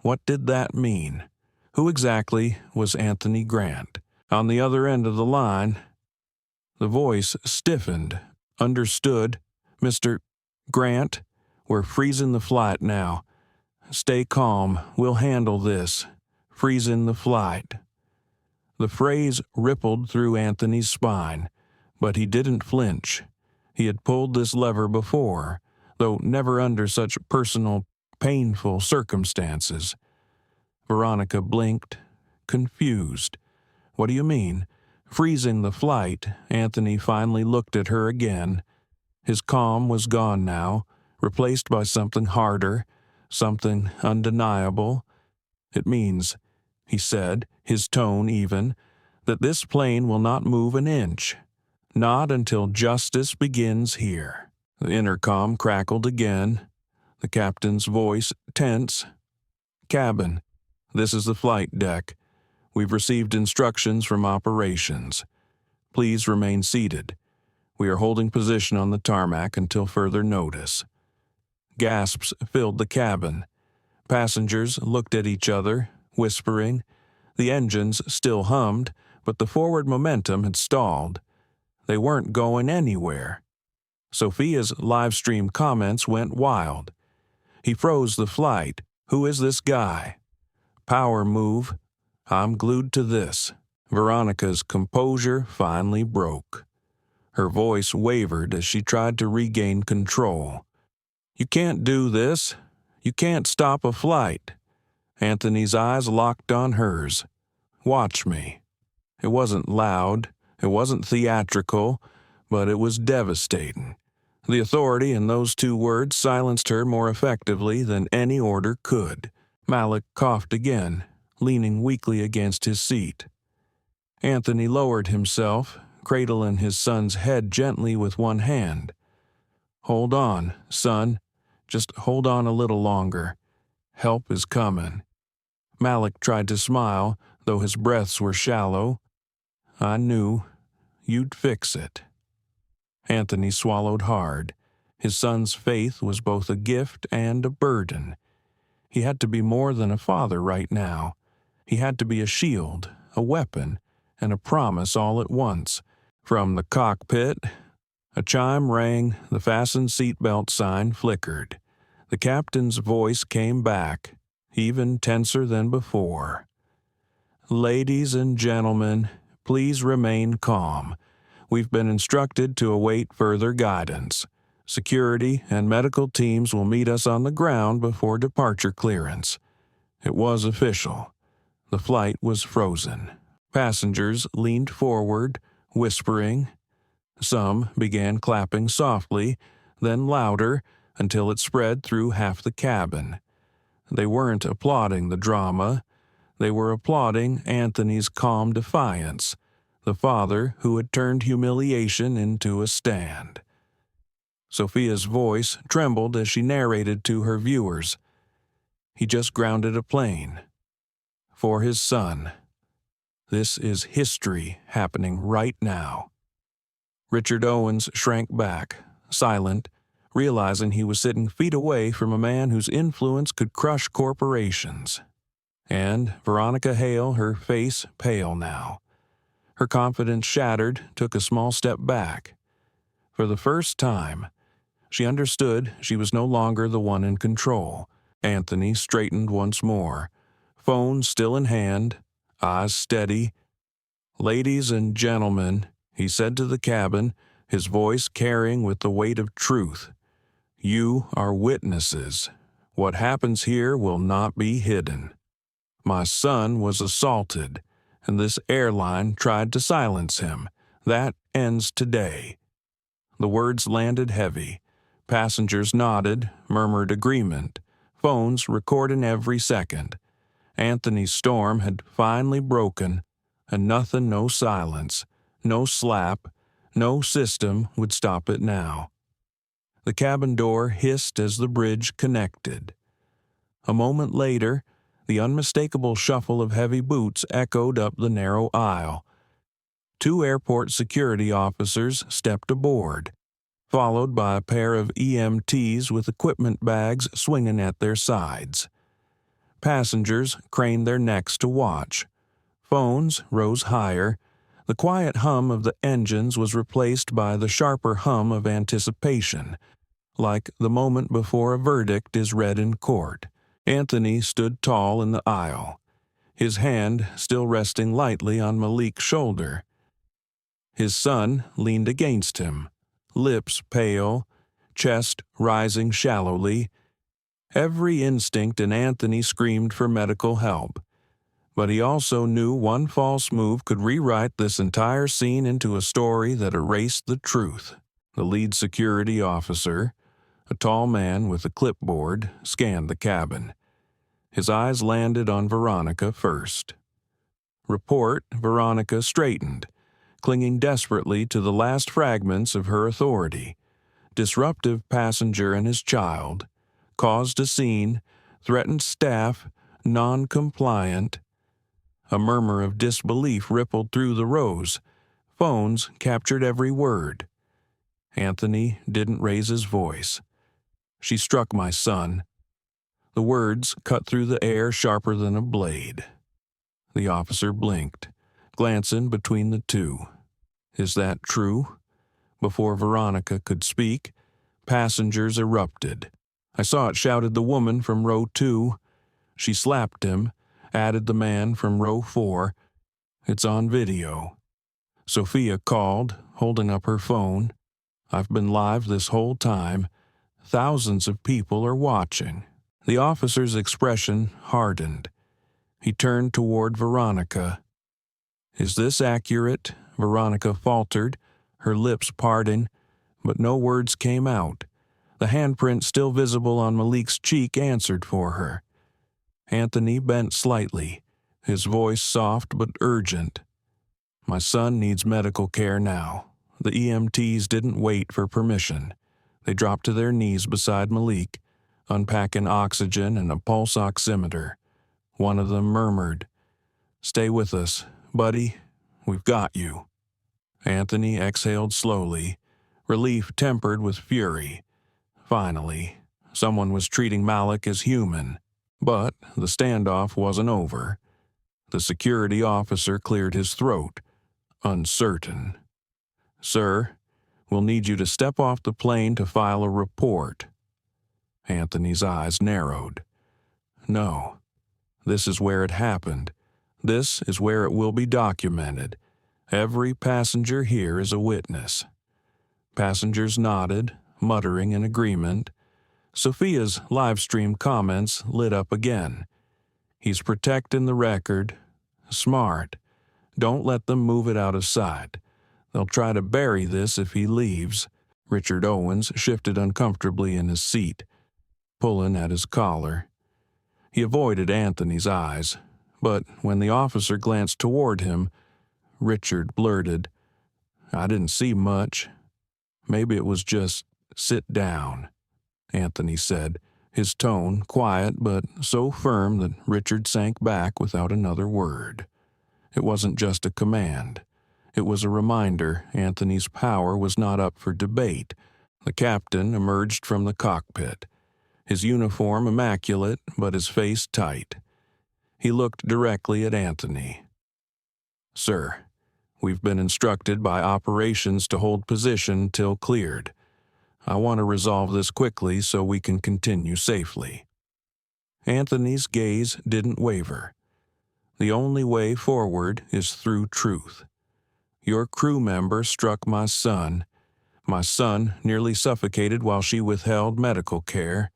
What did that mean? Who exactly was Anthony Grant? On the other end of the line, the voice stiffened. "Understood. Mr. Grant, we're freezing the flight now. Stay calm. We'll handle this. Freezing the flight." The phrase rippled through Anthony's spine, but he didn't flinch. He had pulled this lever before, though never under such personal, painful circumstances. Veronica blinked, confused. "What do you mean?" Freezing the flight, Anthony finally looked at her again. His calm was gone now, replaced by something harder, something undeniable. "It means," he said, his tone even, "that this plane will not move an inch. Not until justice begins here." The intercom crackled again, the captain's voice tense. "Cabin, this is the flight deck. We've received instructions from operations. Please remain seated. We are holding position on the tarmac until further notice." Gasps filled the cabin. Passengers looked at each other, whispering. The engines still hummed, but the forward momentum had stalled. They weren't going anywhere. Sophia's live stream comments went wild. "He froze the flight. Who is this guy?" "Power move. I'm glued to this." Veronica's composure finally broke. Her voice wavered as she tried to regain control. "You can't do this. You can't stop a flight." Anthony's eyes locked on hers. "Watch me." It wasn't loud, it wasn't theatrical, but it was devastating. The authority in those two words silenced her more effectively than any order could. Malik coughed again, leaning weakly against his seat. Anthony lowered himself, cradling his son's head gently with one hand. "Hold on, son. Just hold on a little longer. Help is coming." Malik tried to smile, though his breaths were shallow. "I knew. You'd fix it." Anthony swallowed hard. His son's faith was both a gift and a burden. He had to be more than a father right now. He had to be a shield, a weapon, and a promise all at once. From the cockpit, a chime rang, the fasten seatbelt sign flickered. The captain's voice came back, even tenser than before. "Ladies and gentlemen, please remain calm. We've been instructed to await further guidance. Security and medical teams will meet us on the ground before departure clearance." It was official. The flight was frozen. Passengers leaned forward, whispering. Some began clapping softly, then louder, until it spread through half the cabin. They weren't applauding the drama. They were applauding Anthony's calm defiance, the father who had turned humiliation into a stand. Sophia's voice trembled as she narrated to her viewers. "He just grounded a plane. For his son. This is history happening right now. Richard Owens shrank back, silent, realizing he was sitting feet away from a man whose influence could crush corporations. And Veronica Hale, her face pale now. Her confidence shattered, took a small step back. For the first time, she understood she was no longer the one in control. Anthony straightened once more, phone still in hand, eyes steady. "Ladies and gentlemen," he said to the cabin, his voice carrying with the weight of truth, "you are witnesses. What happens here will not be hidden. My son was assaulted, and this airline tried to silence him. That ends today." The words landed heavy. Passengers nodded, murmured agreement, phones recording every second. Anthony's storm had finally broken, and nothing, no silence, no slap, no system would stop it now. The cabin door hissed as the bridge connected. A moment later, the unmistakable shuffle of heavy boots echoed up the narrow aisle. 2 airport security officers stepped aboard, followed by a pair of EMTs with equipment bags swinging at their sides. Passengers craned their necks to watch. Phones rose higher. The quiet hum of the engines was replaced by the sharper hum of anticipation, like the moment before a verdict is read in court. Anthony stood tall in the aisle, his hand still resting lightly on Malik's shoulder. His son leaned against him, lips pale, chest rising shallowly. Every instinct in Anthony screamed for medical help, but he also knew one false move could rewrite this entire scene into a story that erased the truth. The lead security officer, a tall man with a clipboard, scanned the cabin. His eyes landed on Veronica first. Report, Veronica straightened, clinging desperately to the last fragments of her authority. Disruptive passenger and his child. Caused a scene. Threatened staff. Non-compliant. A murmur of disbelief rippled through the rows. Phones captured every word. Anthony didn't raise his voice. "She struck my son." The words cut through the air sharper than a blade. The officer blinked, glancing between the two. "Is that true?" Before Veronica could speak, passengers erupted. "I saw it," shouted the woman from row 2. "She slapped him," added the man from row 4. "It's on video." Sophia called, holding up her phone. "I've been live this whole time. Thousands of people are watching." The officer's expression hardened. He turned toward Veronica. "Is this accurate?" Veronica faltered, her lips parting, but no words came out. The handprint still visible on Malik's cheek answered for her. Anthony bent slightly, his voice soft but urgent. "My son needs medical care now." The EMTs didn't wait for permission. They dropped to their knees beside Malik, unpacking oxygen and a pulse oximeter. One of them murmured, "Stay with us, buddy. We've got you." Anthony exhaled slowly, relief tempered with fury. Finally, someone was treating Malik as human. But the standoff wasn't over. The security officer cleared his throat, uncertain. "Sir, we'll need you to step off the plane to file a report." Anthony's eyes narrowed. "No. This is where it happened. This is where it will be documented. Every passenger here is a witness." Passengers nodded, muttering in agreement. Sophia's live-stream comments lit up again. "He's protecting the record. Smart. Don't let them move it out of sight. They'll try to bury this if he leaves." Richard Owens shifted uncomfortably in his seat, pulling at his collar. He avoided Anthony's eyes, but when the officer glanced toward him, Richard blurted, "I didn't see much. Maybe it was just sit down," Anthony said, his tone quiet but so firm that Richard sank back without another word. It wasn't just a command. It was a reminder Anthony's power was not up for debate. The captain emerged from the cockpit, his uniform immaculate but his face tight. He looked directly at Anthony. "Sir, we've been instructed by operations to hold position till cleared. I want to resolve this quickly so we can continue safely." Anthony's gaze didn't waver. "The only way forward is through truth. Your crew member struck my son. My son nearly suffocated while she withheld medical care.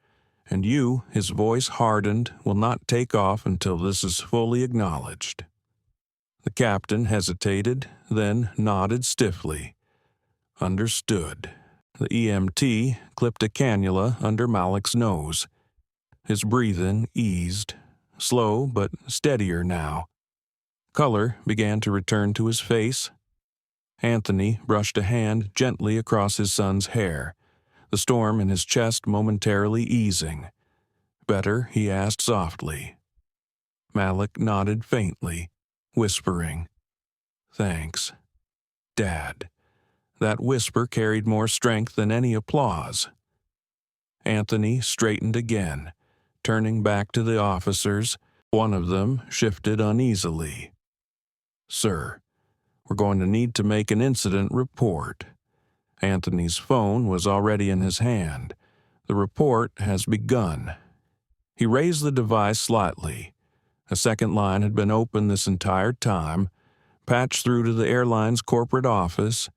And you," his voice hardened, "will not take off until this is fully acknowledged." The captain hesitated, then nodded stiffly. "Understood." The EMT clipped a cannula under Malik's nose. His breathing eased, slow but steadier now. Color began to return to his face. Anthony brushed a hand gently across his son's hair, the storm in his chest momentarily easing. "Better?" he asked softly. Malik nodded faintly, whispering, "Thanks, Dad." That whisper carried more strength than any applause. Anthony straightened again, turning back to the officers. One of them shifted uneasily. "Sir, we're going to need to make an incident report." Anthony's phone was already in his hand. "The report has begun." He raised the device slightly. A second line had been open this entire time, patched through to the airline's corporate office.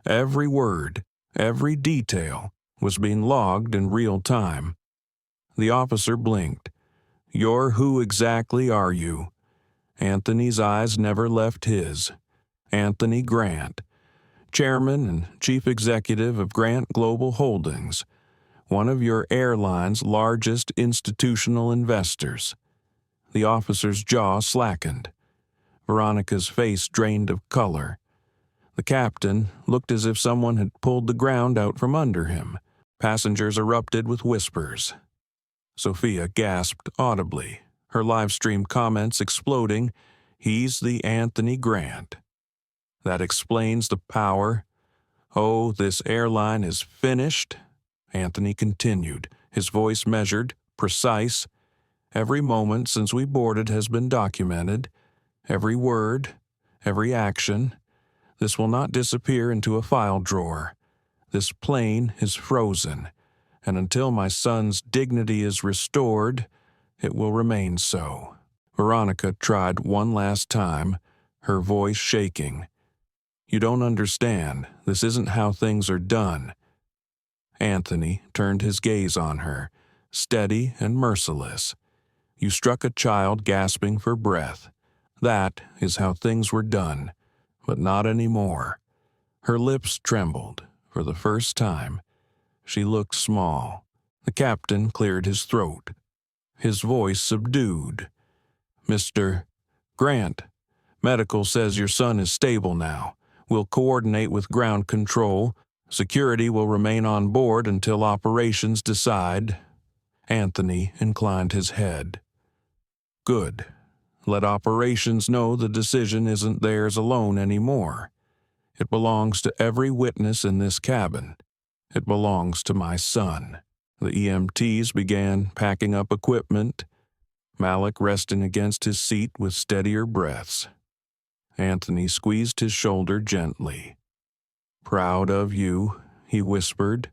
Every word, every detail was being logged in real time. The officer blinked. Who exactly are you?" Anthony's eyes never left his. "Anthony Grant, Chairman and Chief Executive of Grant Global Holdings, one of your airline's largest institutional investors." The officer's jaw slackened. Veronica's face drained of color. The captain looked as if someone had pulled the ground out from under him. Passengers erupted with whispers. Sophia gasped audibly, her live stream comments exploding. "He's the Anthony Grant. That explains the power. Oh, this airline is finished." Anthony continued, his voice measured, precise. "Every moment since we boarded has been documented. Every word, every action. This will not disappear into a file drawer. This plane is frozen, and until my son's dignity is restored, it will remain so." Veronica tried one last time, her voice shaking. "You don't understand. This isn't how things are done." Anthony turned his gaze on her, steady and merciless. "You struck a child gasping for breath. That is how things were done, but not anymore." Her lips trembled for the first time. She looked small. The captain cleared his throat, his voice subdued. "Mr. Grant, medical says your son is stable now. We'll coordinate with ground control. Security will remain on board until operations decide." Anthony inclined his head. "Good. Let operations know the decision isn't theirs alone anymore. It belongs to every witness in this cabin. It belongs to my son." The EMTs began packing up equipment, Malik resting against his seat with steadier breaths. Anthony squeezed his shoulder gently. "Proud of you," he whispered.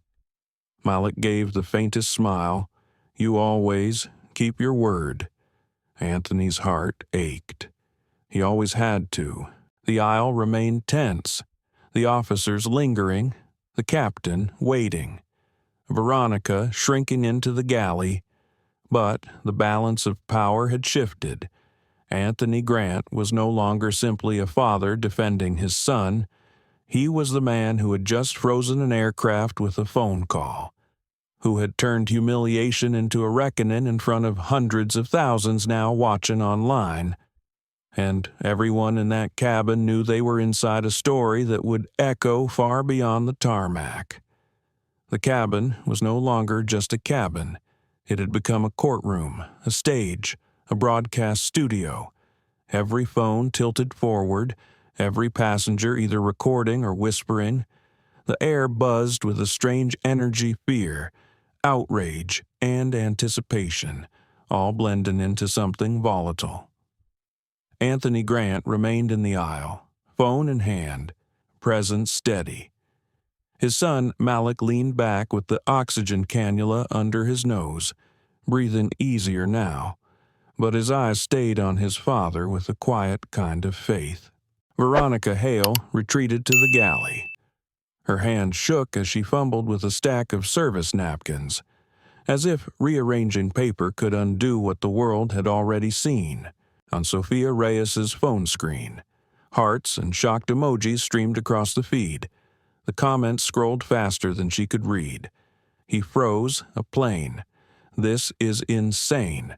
Malik gave the faintest smile. "You always keep your word." Anthony's heart ached. He always had to. The aisle remained tense, the officers lingering, the captain waiting, Veronica shrinking into the galley. But the balance of power had shifted. Anthony Grant was no longer simply a father defending his son. He was the man who had just frozen an aircraft with a phone call, who had turned humiliation into a reckoning in front of hundreds of thousands now watching online. And everyone in that cabin knew they were inside a story that would echo far beyond the tarmac. The cabin was no longer just a cabin. It had become a courtroom, a stage, a broadcast studio, every phone tilted forward, every passenger either recording or whispering. The air buzzed with a strange energy, fear, outrage, and anticipation, all blending into something volatile. Anthony Grant remained in the aisle, phone in hand, presence steady. His son, Malik, leaned back with the oxygen cannula under his nose, breathing easier now, but his eyes stayed on his father with a quiet kind of faith. Veronica Hale retreated to the galley. Her hand shook as she fumbled with a stack of service napkins, as if rearranging paper could undo what the world had already seen. On Sophia Reyes's phone screen, hearts and shocked emojis streamed across the feed. The comments scrolled faster than she could read. He froze, a plane. This is insane.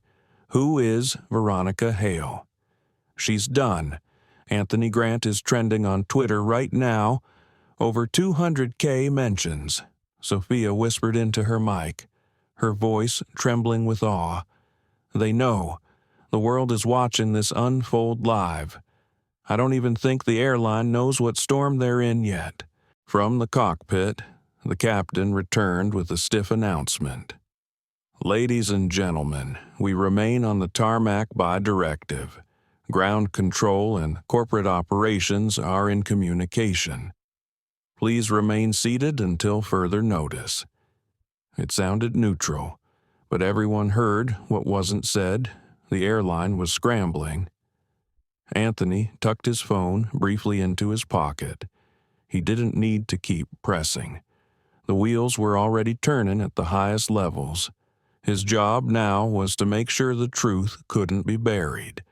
Who is Veronica Hale? She's done. Anthony Grant is trending on Twitter right now. Over 200K mentions. Sophia whispered into her mic, her voice trembling with awe. They know. The world is watching this unfold live. I don't even think the airline knows what storm they're in yet. From the cockpit, the captain returned with a stiff announcement. Ladies and gentlemen, we remain on the tarmac by directive. Ground control and corporate operations are in communication. Please remain seated until further notice. It sounded neutral, but everyone heard what wasn't said. The airline was scrambling. Anthony tucked his phone briefly into his pocket. He didn't need to keep pressing. The wheels were already turning at the highest levels. His job now was to make sure the truth couldn't be buried.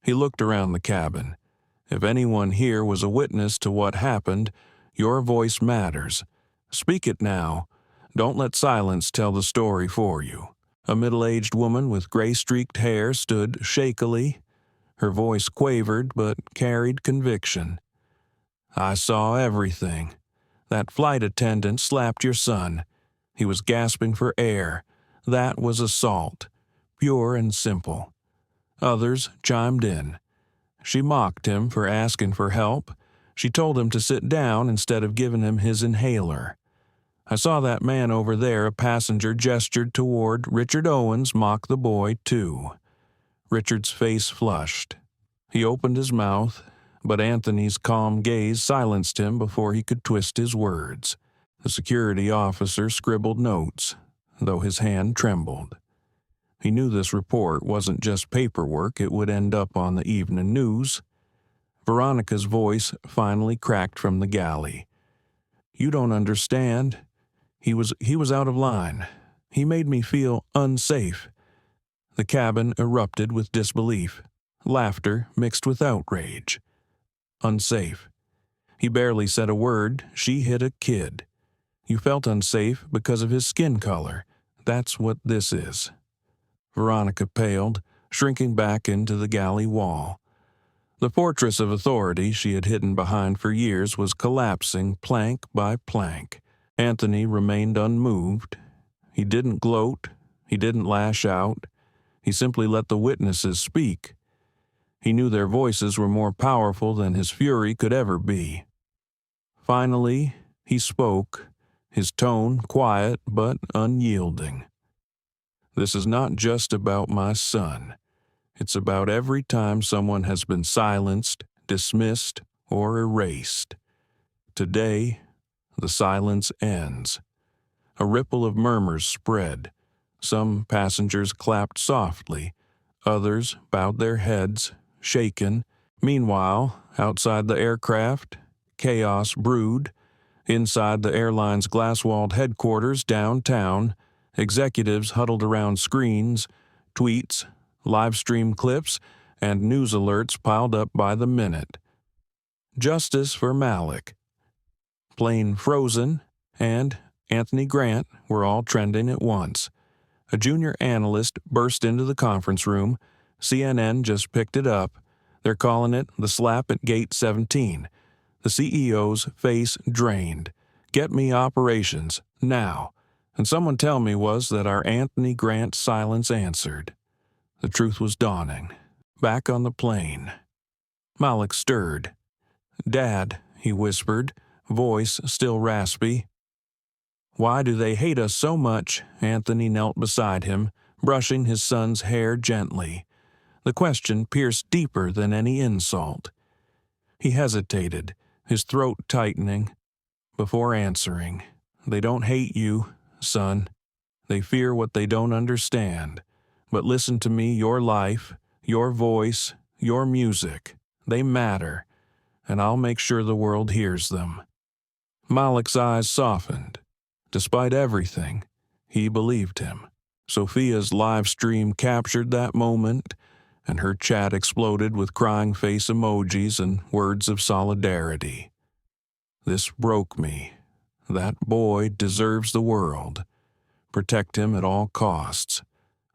He looked around the cabin. If anyone here was a witness to what happened, your voice matters. Speak it now. Don't let silence tell the story for you. A middle-aged woman with gray-streaked hair stood shakily. Her voice quavered but carried conviction. I saw everything. That flight attendant slapped your son. He was gasping for air. That was assault, pure and simple. Others chimed in. She mocked him for asking for help. She told him to sit down instead of giving him his inhaler. I saw that man over there, a passenger gestured toward Richard Owens, mock the boy, too. Richard's face flushed. He opened his mouth, but Anthony's calm gaze silenced him before he could twist his words. The security officer scribbled notes, though his hand trembled. He knew this report wasn't just paperwork, it would end up on the evening news. Veronica's voice finally cracked from the galley. You don't understand. He was out of line. He made me feel unsafe. The cabin erupted with disbelief, laughter mixed with outrage. Unsafe. He barely said a word. She hit a kid. You felt unsafe because of his skin color. That's what this is. Veronica paled, shrinking back into the galley wall. The fortress of authority she had hidden behind for years was collapsing plank by plank. Anthony remained unmoved. He didn't gloat. He didn't lash out. He simply let the witnesses speak. He knew their voices were more powerful than his fury could ever be. Finally, he spoke, his tone quiet but unyielding. This is not just about my son. It's about every time someone has been silenced, dismissed, or erased. Today, the silence ends. A ripple of murmurs spread. Some passengers clapped softly. Others bowed their heads, shaken. Meanwhile, outside the aircraft, chaos brewed. Inside the airline's glass-walled headquarters downtown, executives huddled around screens, tweets, live-stream clips, and news alerts piled up by the minute. Justice for Malik. Plane frozen, and Anthony Grant were all trending at once. A junior analyst burst into the conference room. CNN just picked it up. They're calling it the slap at Gate 17. The CEO's face drained. Get me operations, now. And someone tell me was that our Anthony Grant silence answered. The truth was dawning. back on the plane. Malik stirred. "Dad," he whispered, voice still raspy. "Why do they hate us so much?" Anthony knelt beside him, brushing his son's hair gently. The question pierced deeper than any insult. He hesitated, his throat tightening, before answering. "They don't hate you, son. They fear what they don't understand. But listen to me, your life, your voice, your music, they matter, and I'll make sure the world hears them." Malik's eyes softened. Despite everything, he believed him. Sophia's live stream captured that moment, and her chat exploded with crying face emojis and words of solidarity. "This broke me. That boy deserves the world. Protect him at all costs."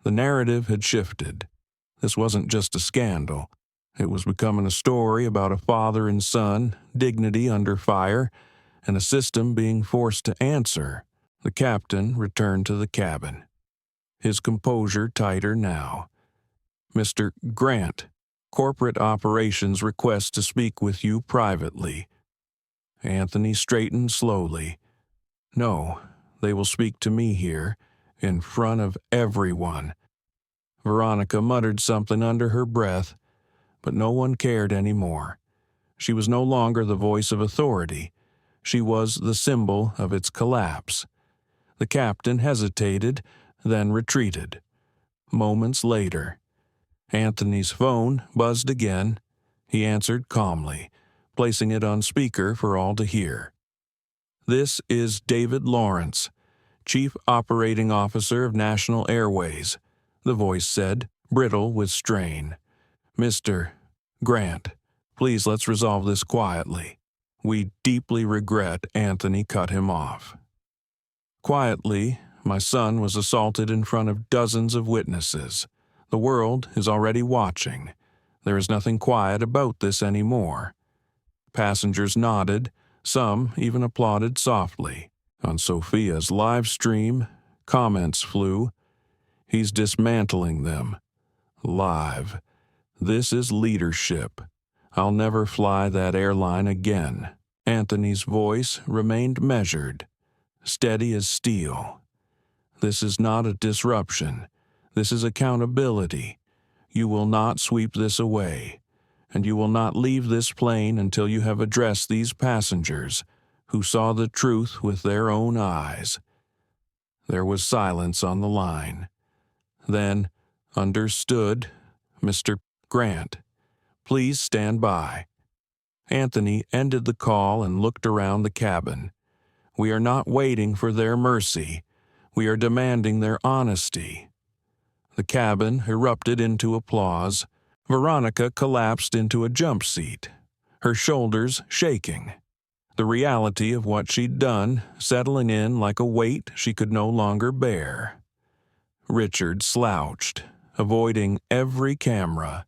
The narrative had shifted. This wasn't just a scandal. It was becoming a story about a father and son, dignity under fire, and a system being forced to answer. The captain returned to the cabin, his composure tighter now. "Mr. Grant, corporate operations requests to speak with you privately." Anthony straightened slowly. "No, they will speak to me here, in front of everyone." Veronica muttered something under her breath, but no one cared anymore. She was no longer the voice of authority. She was the symbol of its collapse. The captain hesitated, then retreated. Moments later, Anthony's phone buzzed again. He answered calmly, placing it on speaker for all to hear. "This is David Lawrence, Chief Operating Officer of National Airways," the voice said, brittle with strain. "Mr. Grant, please let's resolve this quietly." "We deeply regret," Anthony cut him off. "Quietly, my son was assaulted in front of dozens of witnesses. The world is already watching. There is nothing quiet about this anymore." Passengers nodded, some even applauded softly. On Sophia's live stream, comments flew. "He's dismantling them. Live. This is leadership. I'll never fly that airline again." Anthony's voice remained measured, steady as steel. "This is not a disruption. This is accountability. You will not sweep this away, and you will not leave this plane until you have addressed these passengers who saw the truth with their own eyes." There was silence on the line. Then, "Understood, Mr. Grant. Please stand by." Anthony ended the call and looked around the cabin. "We are not waiting for their mercy. We are demanding their honesty." The cabin erupted into applause. Veronica collapsed into a jump seat, her shoulders shaking. The reality of what she'd done settling in like a weight she could no longer bear. Richard slouched, avoiding every camera.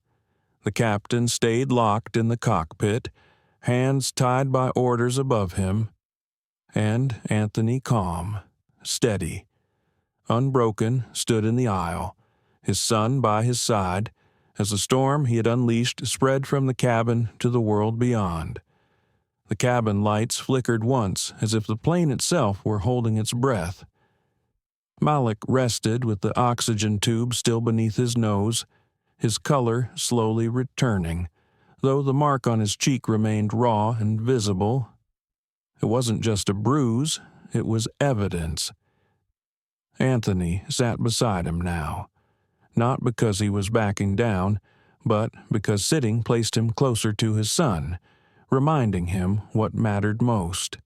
The captain stayed locked in the cockpit, hands tied by orders above him, and Anthony calm, steady, unbroken, stood in the aisle, his son by his side, as the storm he had unleashed spread from the cabin to the world beyond. The cabin lights flickered once, as if the plane itself were holding its breath. Malik rested with the oxygen tube still beneath his nose, his color slowly returning, though the mark on his cheek remained raw and visible. It wasn't just a bruise, it was evidence. Anthony sat beside him now, not because he was backing down, but because sitting placed him closer to his son, reminding him what mattered most.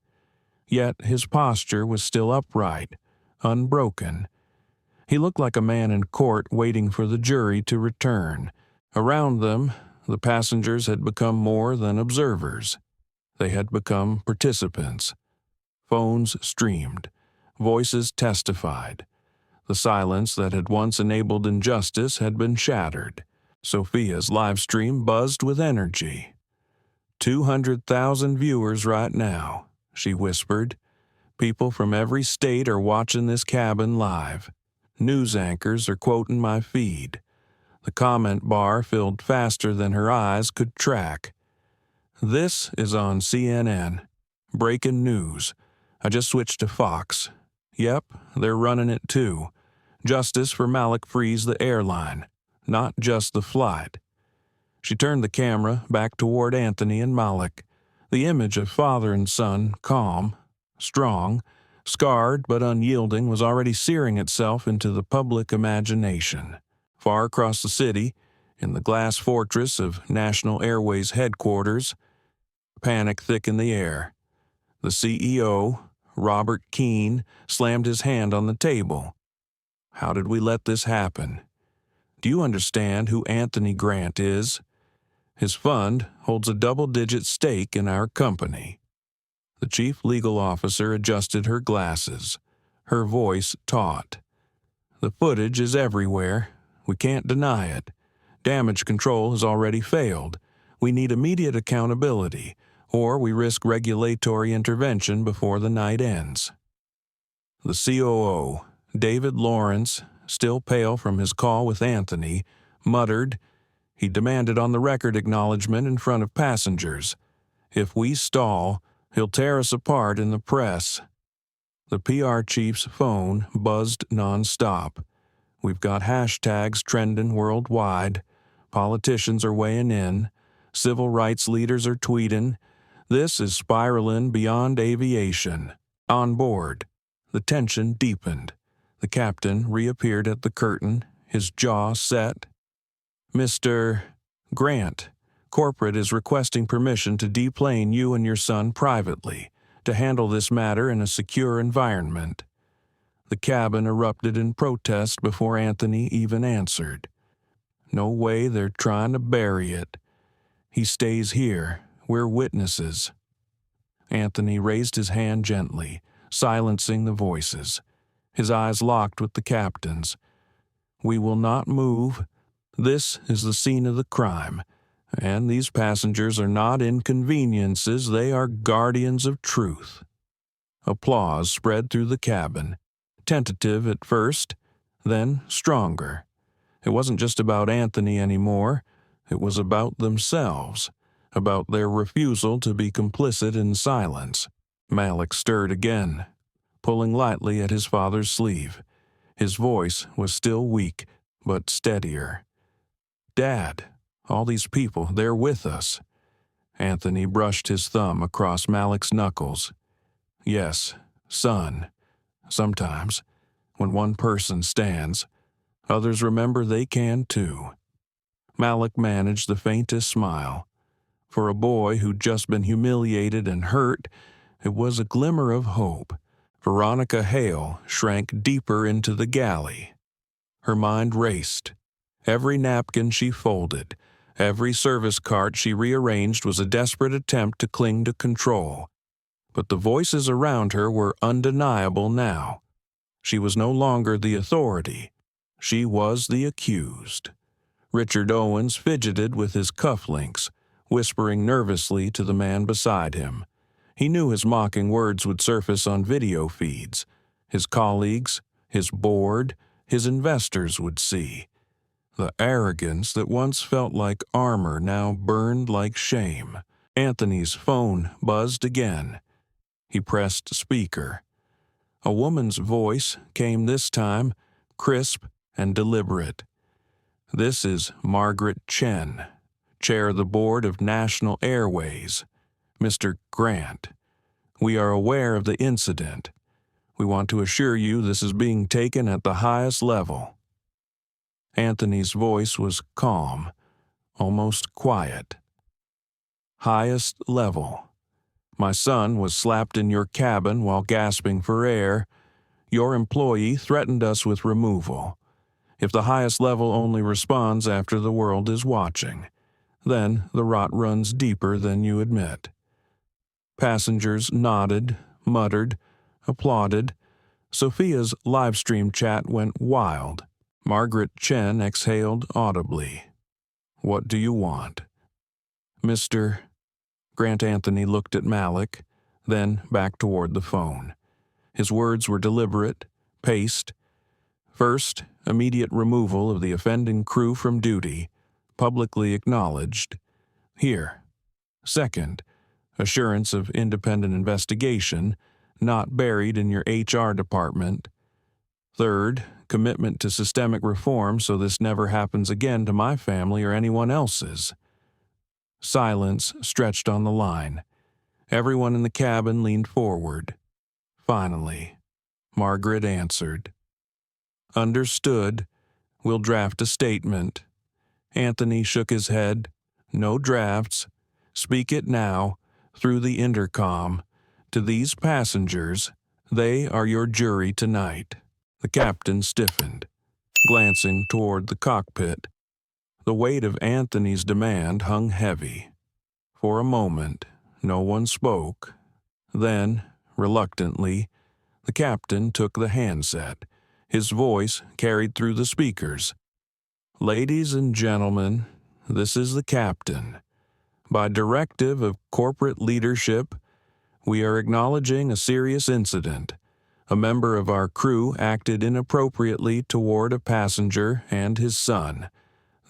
Yet his posture was still upright, unbroken. He looked like a man in court waiting for the jury to return. Around them, the passengers had become more than observers. They had become participants. Phones streamed. Voices testified. The silence that had once enabled injustice had been shattered. Sophia's live stream buzzed with energy. 200,000 viewers right now, she whispered. People from every state are watching this cabin live. News anchors are quoting my feed. The comment bar filled faster than her eyes could track. "This is on CNN. Breaking news. I just switched to Fox. Yep, they're running it too. Justice for Malik frees the airline, not just the flight." She turned the camera back toward Anthony and Malik. The image of father and son, calm, strong, scarred but unyielding, was already searing itself into the public imagination. Far across the city, in the glass fortress of National Airways headquarters, panic thickened the air. The CEO, Robert Keene, slammed his hand on the table. "How did we let this happen? Do you understand who Anthony Grant is? His fund holds a double-digit stake in our company." The chief legal officer adjusted her glasses, her voice taut. "The footage is everywhere. We can't deny it. Damage control has already failed. We need immediate accountability, or we risk regulatory intervention before the night ends." The COO, David Lawrence, still pale from his call with Anthony, muttered. He demanded on the record acknowledgement in front of passengers. "If we stall, he'll tear us apart in the press." The PR chief's phone buzzed nonstop. "We've got hashtags trending worldwide. Politicians are weighing in. Civil rights leaders are tweeting. This is spiraling beyond aviation. On board." The tension deepened. The captain reappeared at the curtain, his jaw set. "Mr. Grant, corporate is requesting permission to deplane you and your son privately, to handle this matter in a secure environment." The cabin erupted in protest before Anthony even answered. "No way, they're trying to bury it. He stays here. We're witnesses." Anthony raised his hand gently, silencing the voices. His eyes locked with the captain's. "We will not move. This is the scene of the crime, and these passengers are not inconveniences, they are guardians of truth." Applause spread through the cabin, tentative at first, then stronger. It wasn't just about Anthony anymore. It was about themselves, about their refusal to be complicit in silence. Malik stirred again, pulling lightly at his father's sleeve. His voice was still weak, but steadier. "Dad, all these people, they're with us." Anthony brushed his thumb across Malik's knuckles. "Yes, son. Sometimes, when one person stands, others remember they can too." Malik managed the faintest smile. For a boy who'd just been humiliated and hurt, it was a glimmer of hope. Veronica Hale shrank deeper into the galley. Her mind raced. Every napkin she folded, every service cart she rearranged was a desperate attempt to cling to control. But the voices around her were undeniable now. She was no longer the authority. She was the accused. Richard Owens fidgeted with his cufflinks, whispering nervously to the man beside him. He knew his mocking words would surface on video feeds. His colleagues, his board, his investors would see. The arrogance that once felt like armor now burned like shame. Anthony's phone buzzed again. He pressed speaker. A woman's voice came this time, crisp and deliberate. "This is Margaret Chen, chair of the board of National Airways. Mr. Grant, we are aware of the incident. We want to assure you this is being taken at the highest level." Anthony's voice was calm, almost quiet. "Highest level. My son was slapped in your cabin while gasping for air. Your employee threatened us with removal. If the highest level only responds after the world is watching, then the rot runs deeper than you admit." Passengers nodded, muttered, applauded. Sophia's livestream chat went wild. Margaret Chen exhaled audibly. "What do you want?" "Mr. Grant." Anthony looked at Malik, then back toward the phone. His words were deliberate, paced. "First, immediate removal of the offending crew from duty, publicly acknowledged. Here. Second, assurance of independent investigation, not buried in your HR department. Third, commitment to systemic reform so this never happens again to my family or anyone else's. Silence stretched on the line. Everyone in the cabin leaned forward. Finally, Margaret answered. Understood. We'll draft a statement. Anthony shook his head. No drafts. Speak it now, through the intercom. To these passengers, they are your jury tonight. The captain stiffened, glancing toward the cockpit. The weight of Anthony's demand hung heavy. For a moment, no one spoke. Then, reluctantly, the captain took the handset. His voice carried through the speakers. Ladies and gentlemen, this is the captain. By directive of corporate leadership, we are acknowledging a serious incident. A member of our crew acted inappropriately toward a passenger and his son.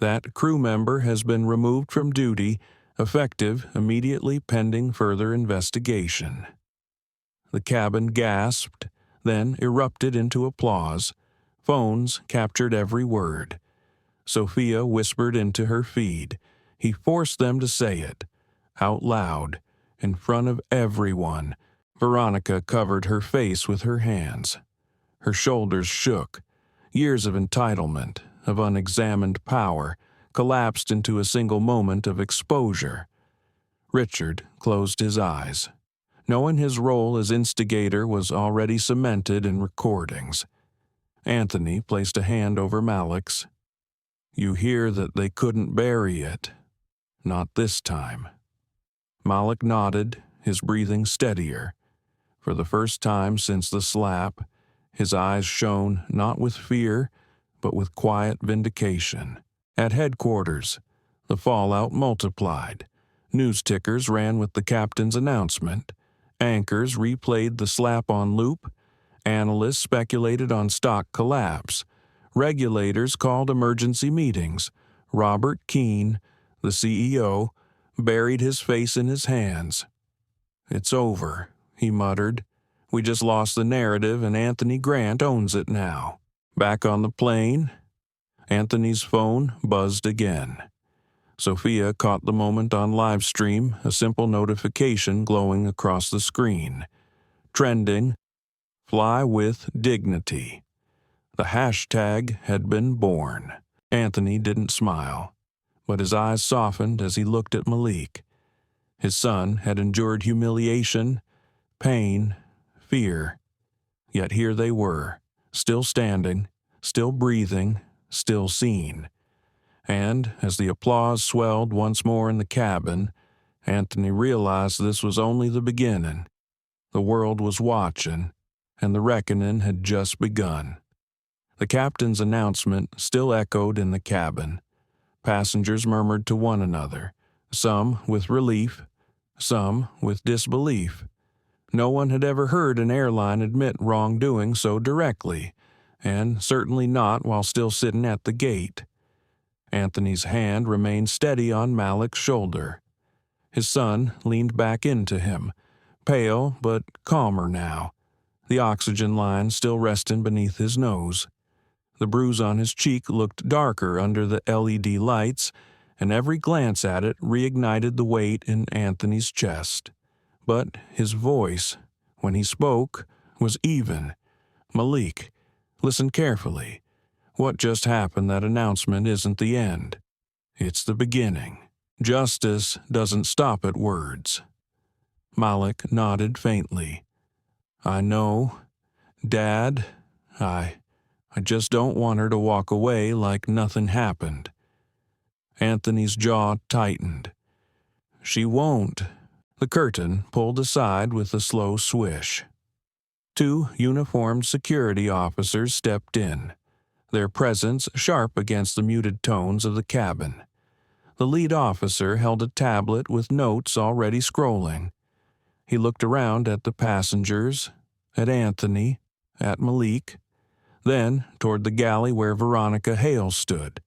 That crew member has been removed from duty, effective immediately pending further investigation. The cabin gasped, then erupted into applause. Phones captured every word. Sophia whispered into her feed. He forced them to say it, out loud, in front of everyone. Veronica covered her face with her hands. Her shoulders shook. Years of entitlement, of unexamined power, collapsed into a single moment of exposure. Richard closed his eyes. Knowing his role as instigator was already cemented in recordings. Anthony placed a hand over Malik's. You hear that they couldn't bury it. Not this time. Malik nodded, his breathing steadier. For the first time since the slap, his eyes shone not with fear, but with quiet vindication. At headquarters, the fallout multiplied. News tickers ran with the captain's announcement. Anchors replayed the slap on loop. Analysts speculated on stock collapse. Regulators called emergency meetings. Robert Keene, the CEO, buried his face in his hands. It's over, he muttered. We just lost the narrative and Anthony Grant owns it now. Back on the plane, Anthony's phone buzzed again. Sophia caught the moment on live stream, a simple notification glowing across the screen. Trending, fly with dignity. The hashtag had been born. Anthony didn't smile, but his eyes softened as he looked at Malik. His son had endured humiliation, pain, fear. Yet here they were, still standing, still breathing, still seen. And as the applause swelled once more in the cabin, Anthony realized this was only the beginning. The world was watching, and the reckoning had just begun. The captain's announcement still echoed in the cabin. Passengers murmured to one another, some with relief, some with disbelief. No one had ever heard an airline admit wrongdoing so directly, and certainly not while still sitting at the gate. Anthony's hand remained steady on Malik's shoulder. His son leaned back into him, pale but calmer now, the oxygen line still resting beneath his nose. The bruise on his cheek looked darker under the LED lights, and every glance at it reignited the weight in Anthony's chest. But his voice, when he spoke, was even. Malik, listen carefully. What just happened, that announcement isn't the end. It's the beginning. Justice doesn't stop at words. Malik nodded faintly. I know. Dad, I just don't want her to walk away like nothing happened. Anthony's jaw tightened. She won't. The curtain pulled aside with a slow swish. Two uniformed security officers stepped in, their presence sharp against the muted tones of the cabin. The lead officer held a tablet with notes already scrolling. He looked around at the passengers, at Anthony, at Malik. then toward the galley where Veronica Hale stood.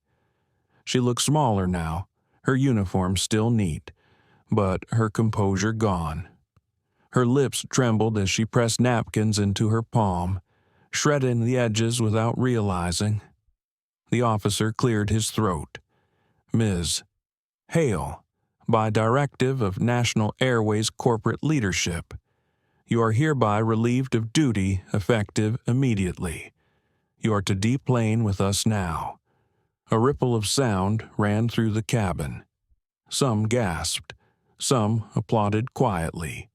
She looked smaller now, her uniform still neat, but her composure gone. Her lips trembled as she pressed napkins into her palm, shredding the edges without realizing. The officer cleared his throat. Ms. Hale, by directive of National Airways corporate leadership, you are hereby relieved of duty effective immediately. You are to deplane with us now. A ripple of sound ran through the cabin. Some gasped. Some applauded quietly.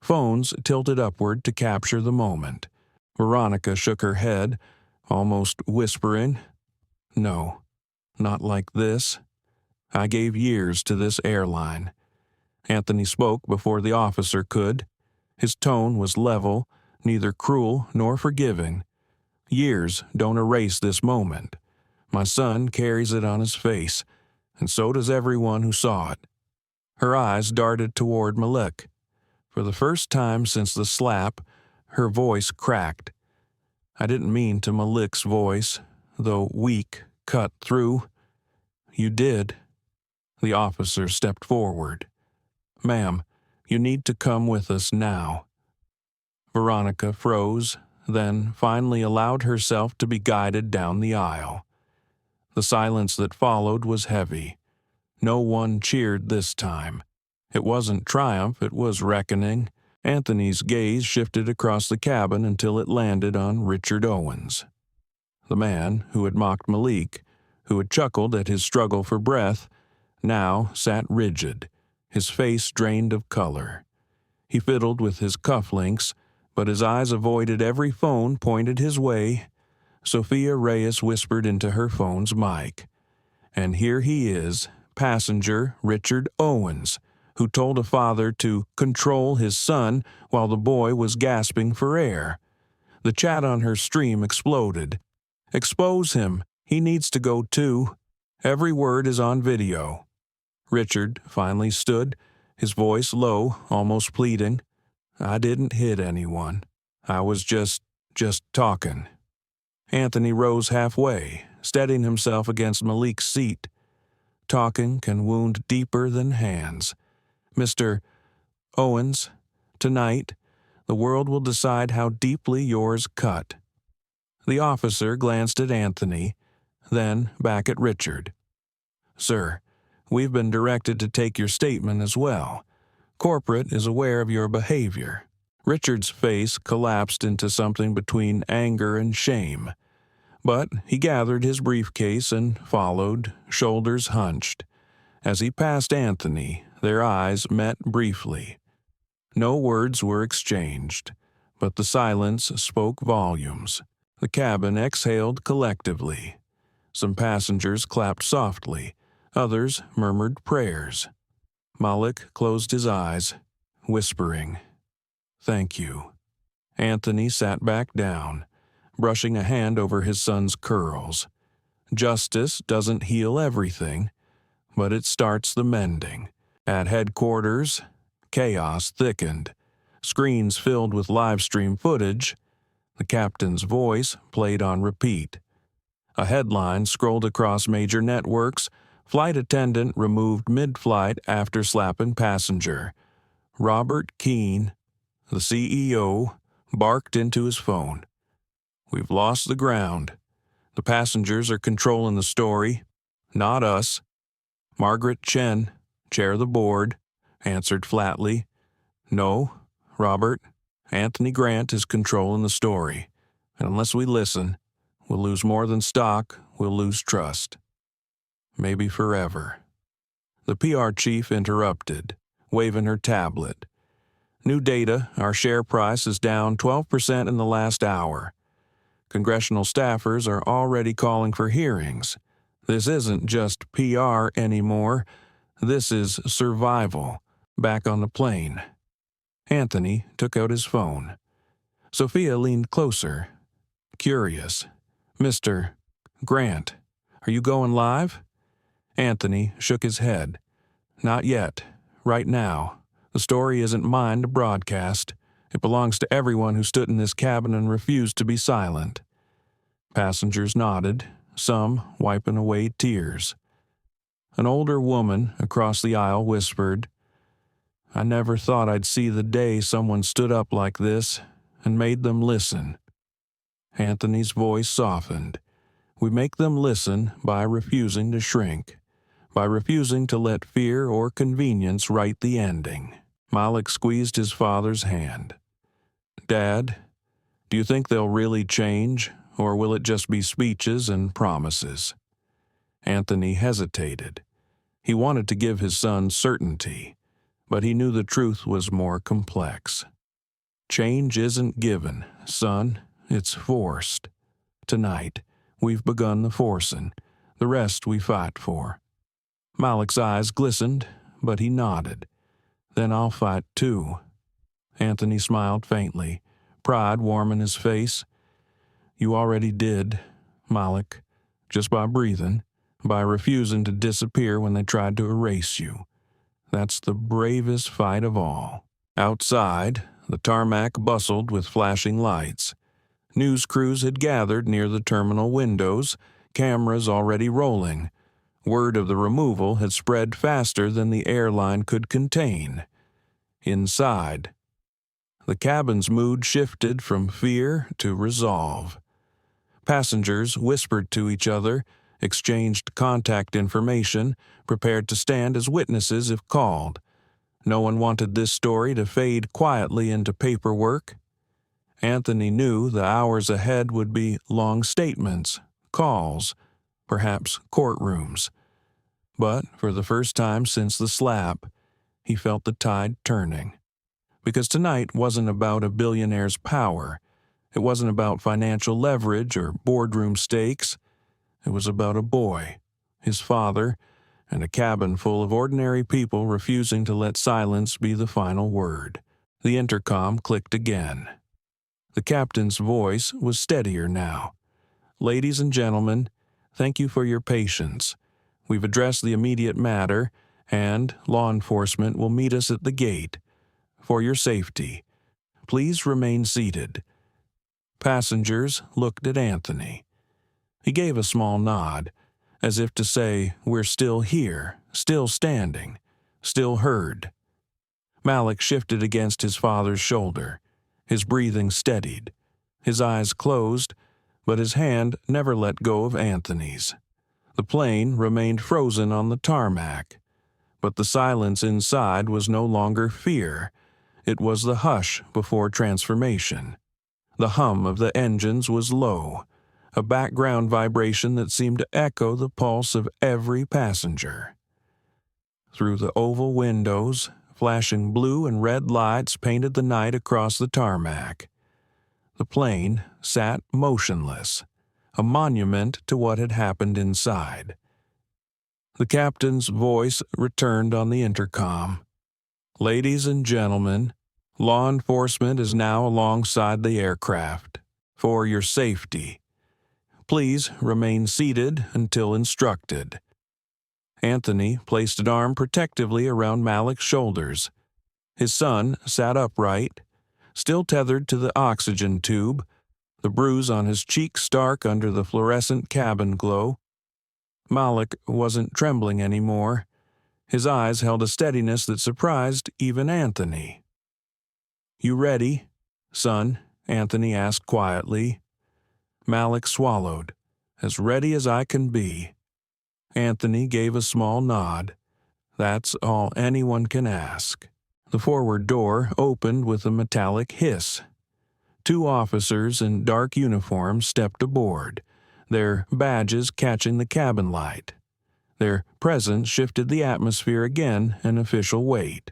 Phones tilted upward to capture the moment. Veronica shook her head, almost whispering, "No, not like this. I gave years to this airline." Anthony spoke before the officer could. His tone was level, neither cruel nor forgiving. "Years don't erase this moment. My son carries it on his face, and so does everyone who saw it." Her eyes darted toward Malik. For the first time since the slap, her voice cracked. I didn't mean to Malik's voice, though weak, cut through. "You did." The officer stepped forward. "Ma'am, you need to come with us now." Veronica froze, then finally allowed herself to be guided down the aisle. The silence that followed was heavy. No one cheered this time. It wasn't triumph, it was reckoning. Anthony's gaze shifted across the cabin until it landed on Richard Owens. The man who had mocked Malik, who had chuckled at his struggle for breath, now sat rigid, his face drained of color. He fiddled with his cufflinks, but his eyes avoided every phone pointed his way. Sophia Reyes whispered into her phone's mic. "And here he is, passenger Richard Owens, who told a father to control his son while the boy was gasping for air." The chat on her stream exploded. "Expose him. He needs to go too. Every word is on video." Richard finally stood, his voice low, almost pleading. "I didn't hit anyone. I was just talking." Anthony rose halfway, steadying himself against Malik's seat. Talking can wound deeper than hands. "Mr. Owens, tonight, the world will decide how deeply yours cut." The officer glanced at Anthony, then back at Richard. "Sir, we've been directed to take your statement as well. Corporate is aware of your behavior." Richard's face collapsed into something between anger and shame. But he gathered his briefcase and followed, shoulders hunched. As he passed Anthony, their eyes met briefly. No words were exchanged, but the silence spoke volumes. The cabin exhaled collectively. Some passengers clapped softly, others murmured prayers. Malik closed his eyes, whispering, "Thank you." Anthony sat back down, brushing a hand over his son's curls. Justice doesn't heal everything, but it starts the mending. At headquarters, chaos thickened. Screens filled with live stream footage. The captain's voice played on repeat. A headline scrolled across major networks. Flight attendant removed mid-flight after slapping passenger. Robert Keene, the CEO, barked into his phone. "We've lost the ground. The passengers are controlling the story, not us." Margaret Chen, chair of the board, answered flatly, "No, Robert, Anthony Grant is controlling the story. And unless we listen, we'll lose more than stock, we'll lose trust. Maybe forever." The PR chief interrupted, waving her tablet. "New data, our share price is down 12% in the last hour. Congressional staffers are already calling for hearings. This isn't just PR anymore. This is survival. Back on the plane." Anthony took out his phone. Sophia leaned closer, curious. "Mr. Grant, are you going live?" Anthony shook his head. "Not yet. Right now. The story isn't mine to broadcast. It belongs to everyone who stood in this cabin and refused to be silent." Passengers nodded, some wiping away tears. An older woman across the aisle whispered, "I never thought I'd see the day someone stood up like this and made them listen." Anthony's voice softened. "We make them listen by refusing to shrink, by refusing to let fear or convenience write the ending." Malik squeezed his father's hand. "Dad, do you think they'll really change, or will it just be speeches and promises?" Anthony hesitated. He wanted to give his son certainty, but he knew the truth was more complex. "Change isn't given, son, it's forced. Tonight, we've begun the forcing, the rest we fight for." Malik's eyes glistened, but he nodded. "Then I'll fight too." Anthony smiled faintly, pride warming his face. "You already did, Malik, just by breathing, by refusing to disappear when they tried to erase you. That's the bravest fight of all." Outside, the tarmac bustled with flashing lights. News crews had gathered near the terminal windows, cameras already rolling. Word of the removal had spread faster than the airline could contain. Inside, the cabin's mood shifted from fear to resolve. Passengers whispered to each other, exchanged contact information, prepared to stand as witnesses if called. No one wanted this story to fade quietly into paperwork. Anthony knew the hours ahead would be long statements, calls, perhaps courtrooms. But for the first time since the slap, he felt the tide turning. Because tonight wasn't about a billionaire's power. It wasn't about financial leverage or boardroom stakes. It was about a boy, his father, and a cabin full of ordinary people refusing to let silence be the final word. The intercom clicked again. The captain's voice was steadier now. "Ladies and gentlemen, thank you for your patience. We've addressed the immediate matter, and law enforcement will meet us at the gate. For your safety, please remain seated." Passengers looked at Anthony. He gave a small nod, as if to say, "We're still here, still standing, still heard." Malik shifted against his father's shoulder. His breathing steadied. His eyes closed, but his hand never let go of Anthony's. The plane remained frozen on the tarmac, but the silence inside was no longer fear. It was the hush before transformation. The hum of the engines was low, a background vibration that seemed to echo the pulse of every passenger. Through the oval windows, flashing blue and red lights painted the night across the tarmac. The plane sat motionless, a monument to what had happened inside. The captain's voice returned on the intercom. "Ladies and gentlemen, law enforcement is now alongside the aircraft. For your safety, please remain seated until instructed." Anthony placed an arm protectively around Malik's shoulders. His son sat upright, still tethered to the oxygen tube, the bruise on his cheek stark under the fluorescent cabin glow. Malik wasn't trembling anymore. His eyes held a steadiness that surprised even Anthony. "You ready, son?" Anthony asked quietly. Malik swallowed. "As ready as I can be." Anthony gave a small nod. "That's all anyone can ask." The forward door opened with a metallic hiss. Two officers in dark uniforms stepped aboard, their badges catching the cabin light. Their presence shifted the atmosphere again an official weight.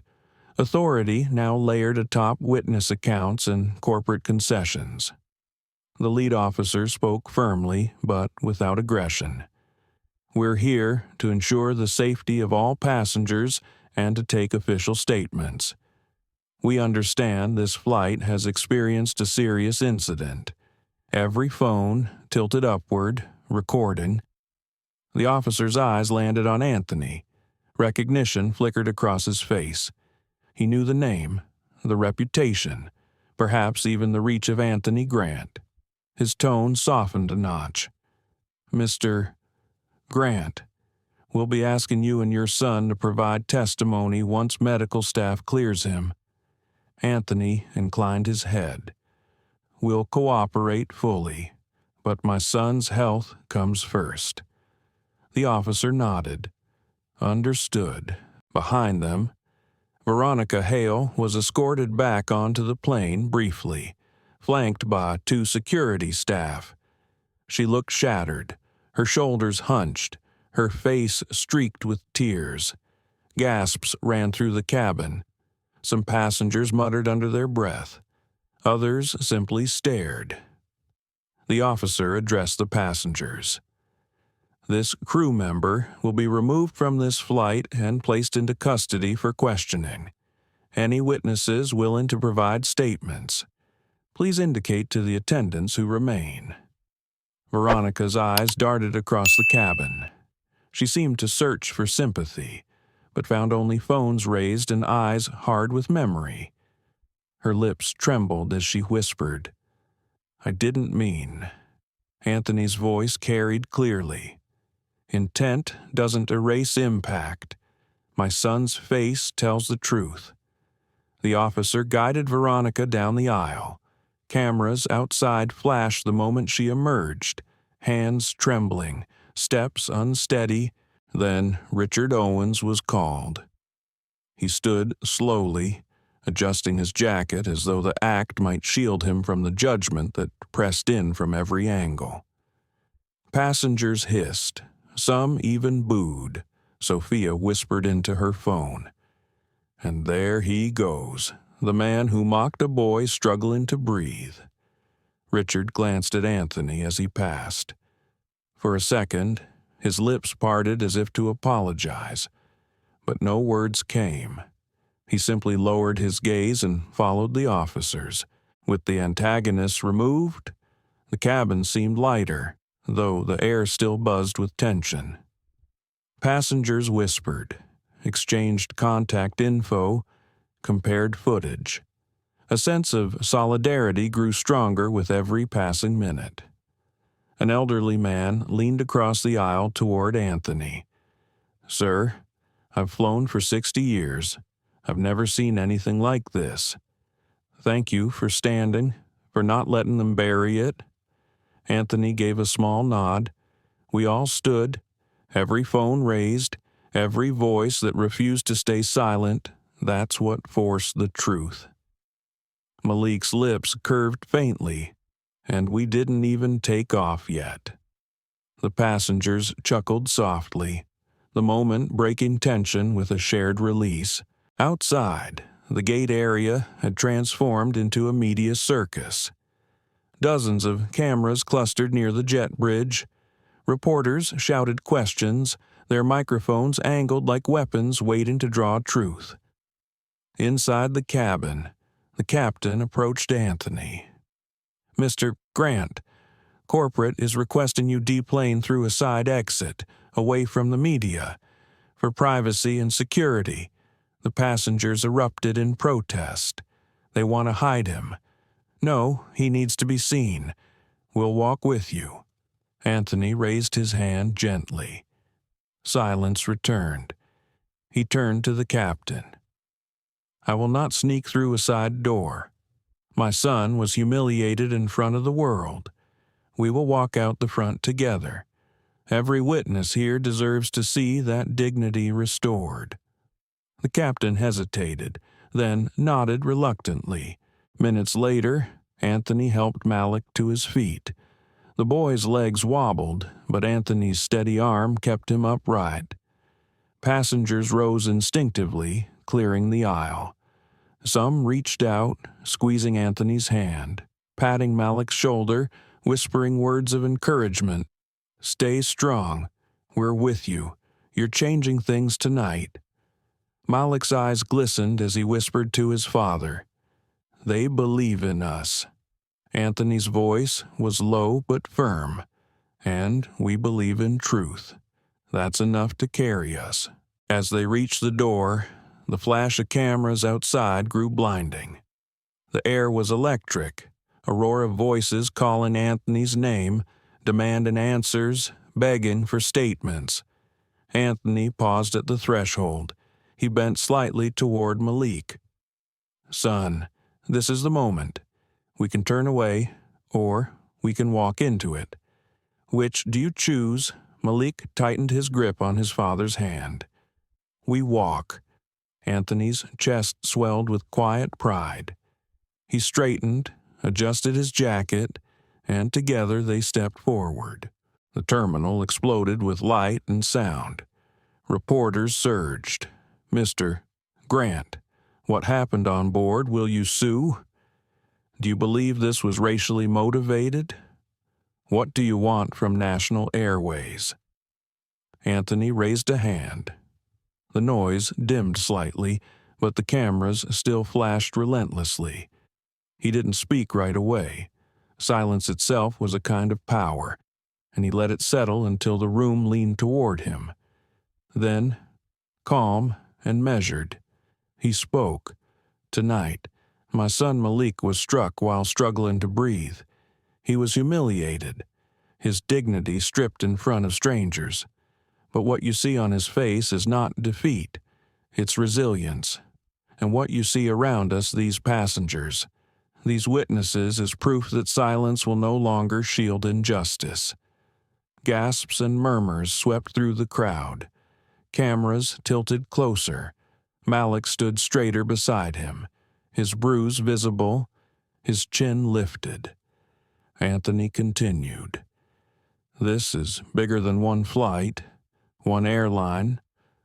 Authority now layered atop witness accounts and corporate concessions. The lead officer spoke firmly, but without aggression. "We're here to ensure the safety of all passengers and to take official statements. We understand this flight has experienced a serious incident. Every phone tilted upward, recording." The officer's eyes landed on Anthony. Recognition flickered across his face. He knew the name, the reputation, perhaps even the reach of Anthony Grant. His tone softened a notch. "Mr. Grant, we'll be asking you and your son to provide testimony once medical staff clears him." Anthony inclined his head. "We'll cooperate fully, but my son's health comes first." The officer nodded. "Understood." Behind them, Veronica Hale was escorted back onto the plane briefly, flanked by 2 security staff. She looked shattered, her shoulders hunched, her face streaked with tears. Gasps ran through the cabin. Some passengers muttered under their breath. Others simply stared. The officer addressed the passengers. "This crew member will be removed from this flight and placed into custody for questioning. Any witnesses willing to provide statements, please indicate to the attendants who remain." Veronica's eyes darted across the cabin. She seemed to search for sympathy, but found only phones raised and eyes hard with memory. Her lips trembled as she whispered, "I didn't mean." Anthony's voice carried clearly. "Intent doesn't erase impact. My son's face tells the truth." The officer guided Veronica down the aisle. Cameras outside flashed the moment she emerged, hands trembling, steps unsteady. Then Richard Owens was called. He stood slowly, adjusting his jacket as though the act might shield him from the judgment that pressed in from every angle. Passengers hissed. Some even booed. Sophia whispered into her phone. "And there he goes, the man who mocked a boy struggling to breathe." Richard glanced at Anthony as he passed. For a second, his lips parted as if to apologize, but no words came. He simply lowered his gaze and followed the officers. With the antagonists removed, the cabin seemed lighter, though the air still buzzed with tension. Passengers whispered, exchanged contact info, compared footage. A sense of solidarity grew stronger with every passing minute. An elderly man leaned across the aisle toward Anthony. "Sir, I've flown for 60 years. I've never seen anything like this. Thank you for standing, for not letting them bury it." Anthony gave a small nod. We all stood, every phone raised, every voice that refused to stay silent. That's what forced the truth. Malik's lips curved faintly, and we didn't even take off yet. The passengers chuckled softly, the moment breaking tension with a shared release. Outside, the gate area had transformed into a media circus. Dozens of cameras clustered near the jet bridge. Reporters shouted questions, their microphones angled like weapons waiting to draw truth. Inside the cabin, the captain approached Anthony. "Mr. Grant, corporate is requesting you deplane through a side exit, away from the media, for privacy and security." The passengers erupted in protest. "They want to hide him." "No, he needs to be seen. We'll walk with you." Anthony raised his hand gently. Silence returned. He turned to the captain. "I will not sneak through a side door. My son was humiliated in front of the world. We will walk out the front together. Every witness here deserves to see that dignity restored." The captain hesitated, then nodded reluctantly. Minutes later, Anthony helped Malik to his feet. The boy's legs wobbled, but Anthony's steady arm kept him upright. Passengers rose instinctively, clearing the aisle. Some reached out, squeezing Anthony's hand, patting Malik's shoulder, whispering words of encouragement. "Stay strong. We're with you. You're changing things tonight." Malik's eyes glistened as he whispered to his father, "They believe in us." Anthony's voice was low but firm, "And we believe in truth. That's enough to carry us." As they reached the door, the flash of cameras outside grew blinding. The air was electric, A roar of voices calling Anthony's name, demanding answers, begging for statements. Anthony paused at the threshold. He bent slightly toward Malik. "Son, this is the moment. We can turn away, or we can walk into it. Which do you choose?" Malik tightened his grip on his father's hand. "We walk." Anthony's chest swelled with quiet pride. He straightened, adjusted his jacket, and together they stepped forward. The terminal exploded with light and sound. Reporters surged. "Mr. Grant, what happened on board? Will you sue? Do you believe this was racially motivated? What do you want from National Airways?" Anthony raised a hand. The noise dimmed slightly, but the cameras still flashed relentlessly. He didn't speak right away. Silence itself was a kind of power, and he let it settle until the room leaned toward him. Then, calm and measured, he spoke. "Tonight, my son Malik was struck while struggling to breathe. He was humiliated, his dignity stripped in front of strangers. But what you see on his face is not defeat, it's resilience. And what you see around us, these passengers, these witnesses, is proof that silence will no longer shield injustice." Gasps and murmurs swept through the crowd. Cameras tilted closer. Malik stood straighter beside him, his bruise visible, his chin lifted. Anthony continued. "This is bigger than one flight, one airline,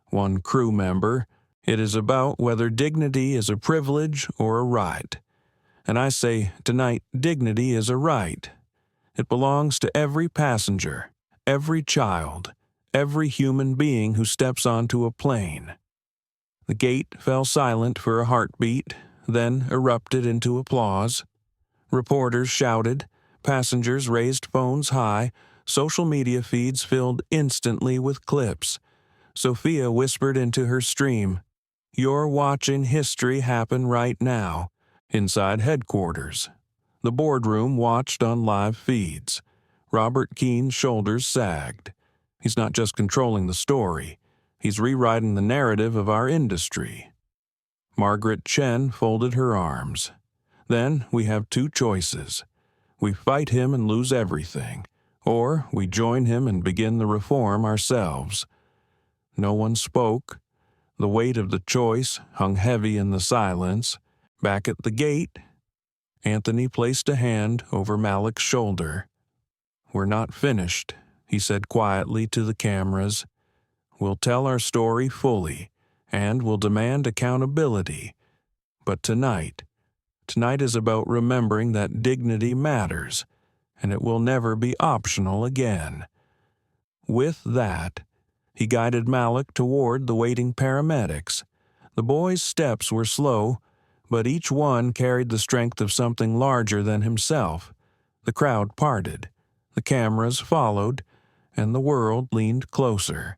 one crew member. It is about whether dignity is a privilege or a right. And I say tonight, dignity is a right. It belongs to every passenger, every child, every human being who steps onto a plane." The gate fell silent for a heartbeat, then erupted into applause. Reporters shouted, passengers raised phones high, social media feeds filled instantly with clips. Sophia whispered into her stream, "You're watching history happen right now." Inside headquarters, the boardroom watched on live feeds. Robert Keene's shoulders sagged. He's not just controlling the story, he's rewriting the narrative of our industry. Margaret Chen folded her arms. "Then we have two choices. We fight him and lose everything, or we join him and begin the reform ourselves." No one spoke. The weight of the choice hung heavy in the silence. Back at the gate, Anthony placed a hand over Malik's shoulder. "We're not finished," he said quietly to the cameras. "We'll tell our story fully, and we'll demand accountability. But tonight is about remembering that dignity matters, and it will never be optional again." With that, he guided Malik toward the waiting paramedics. The boy's steps were slow, but each one carried the strength of something larger than himself. The crowd parted, the cameras followed, and the world leaned closer.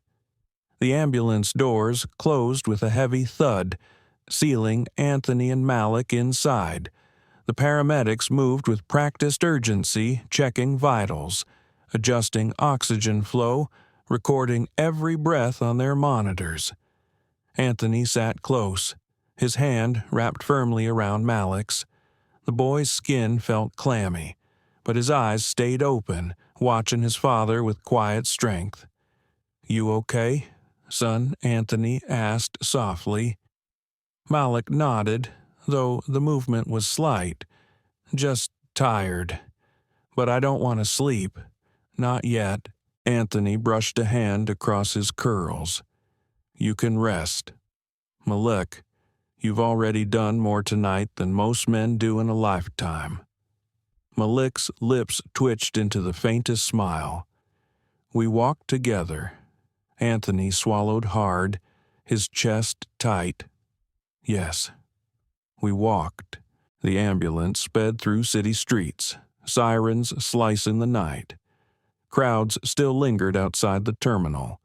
The ambulance doors closed with a heavy thud, sealing Anthony and Malik inside. The paramedics moved with practiced urgency, checking vitals, adjusting oxygen flow, recording every breath on their monitors. Anthony sat close, his hand wrapped firmly around Malik's. The boy's skin felt clammy, but his eyes stayed open, watching his father with quiet strength. "You okay, son?" Anthony asked softly. Malik nodded, though the movement was slight. "Just tired. But I don't want to sleep. Not yet." Anthony brushed a hand across his curls. "You can rest. Malik, you've already done more tonight than most men do in a lifetime." Malik's lips twitched into the faintest smile. We walked together. Anthony swallowed hard, his chest tight. Yes, we walked. The ambulance sped through city streets, sirens slicing the night. Crowds still lingered outside the terminal,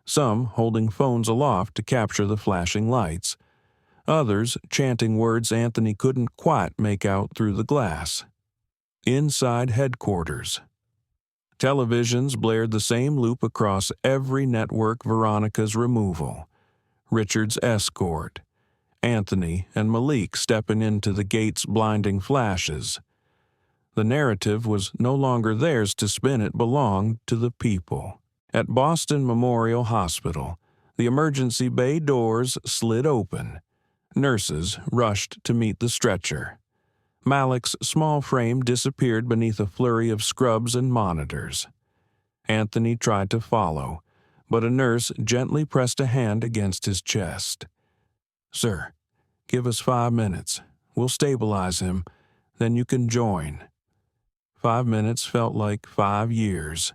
some holding phones aloft to capture the flashing lights, others chanting words Anthony couldn't quite make out through the glass. Inside headquarters. Televisions blared the same loop across every network: Veronica's removal, Richard's escort, Anthony and Malik stepping into the gate's blinding flashes. The narrative was no longer theirs to spin, it belonged to the people. At Boston Memorial Hospital, the emergency bay doors slid open. Nurses rushed to meet the stretcher. Malik's small frame disappeared beneath a flurry of scrubs and monitors. Anthony tried to follow, but a nurse gently pressed a hand against his chest. "Sir, give us 5 minutes. We'll stabilize him. Then you can join." 5 minutes felt like 5 years.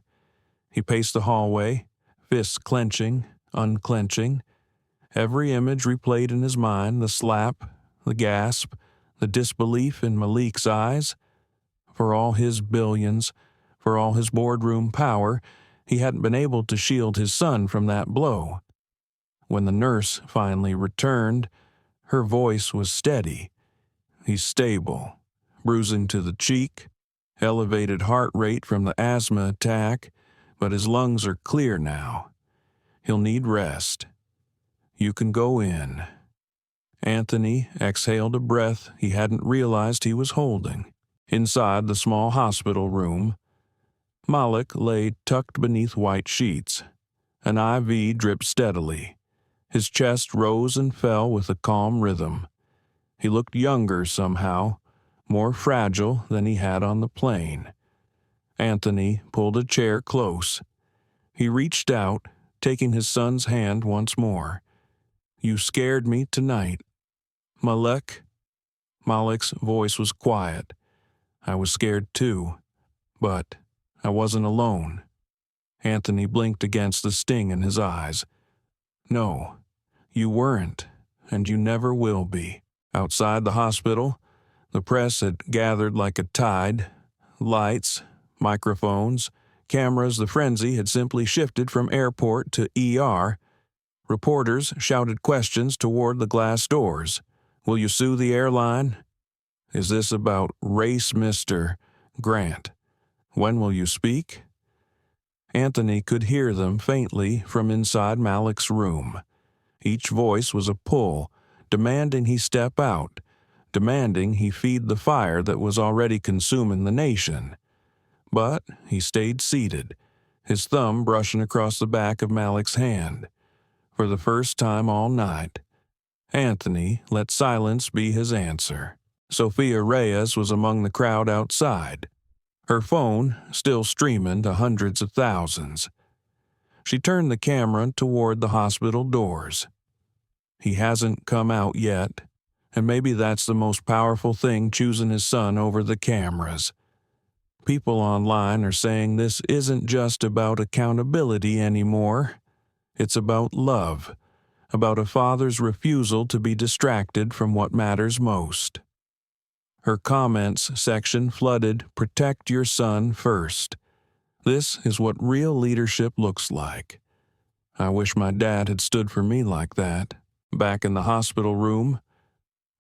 He paced the hallway, fists clenching, unclenching. Every image replayed in his mind: the slap, the gasp, the disbelief in Malik's eyes. For all his billions, for all his boardroom power, he hadn't been able to shield his son from that blow. When the nurse finally returned, her voice was steady. "He's stable. Bruising to the cheek, elevated heart rate from the asthma attack, but his lungs are clear now. He'll need rest. You can go in." Anthony exhaled a breath he hadn't realized he was holding. Inside the small hospital room, Malik lay tucked beneath white sheets. An IV dripped steadily. His chest rose and fell with a calm rhythm. He looked younger somehow, more fragile than he had on the plane. Anthony pulled a chair close. He reached out, taking his son's hand once more. "You scared me tonight. Malik." Malik's voice was quiet. "I was scared too, but I wasn't alone." Anthony blinked against the sting in his eyes. "No, you weren't, and you never will be." Outside the hospital, the press had gathered like a tide. Lights, microphones, cameras. The frenzy had simply shifted from airport to ER. Reporters shouted questions toward the glass doors. "Will you sue the airline? Is this about race, Mr. Grant? When will you speak?" Anthony could hear them faintly from inside Malik's room. Each voice was a pull, demanding he step out, demanding he feed the fire that was already consuming the nation. But he stayed seated, his thumb brushing across the back of Malik's hand. For the first time all night, Anthony let silence be his answer. Sophia Reyes was among the crowd outside, her phone still streaming to hundreds of thousands. She turned the camera toward the hospital doors. "He hasn't come out yet, and maybe that's the most powerful thing, choosing his son over the cameras. People online are saying this isn't just about accountability anymore. It's about love, about a father's refusal to be distracted from what matters most." Her comments section flooded, "Protect your son first. This is what real leadership looks like. I wish my dad had stood for me like that." Back in the hospital room,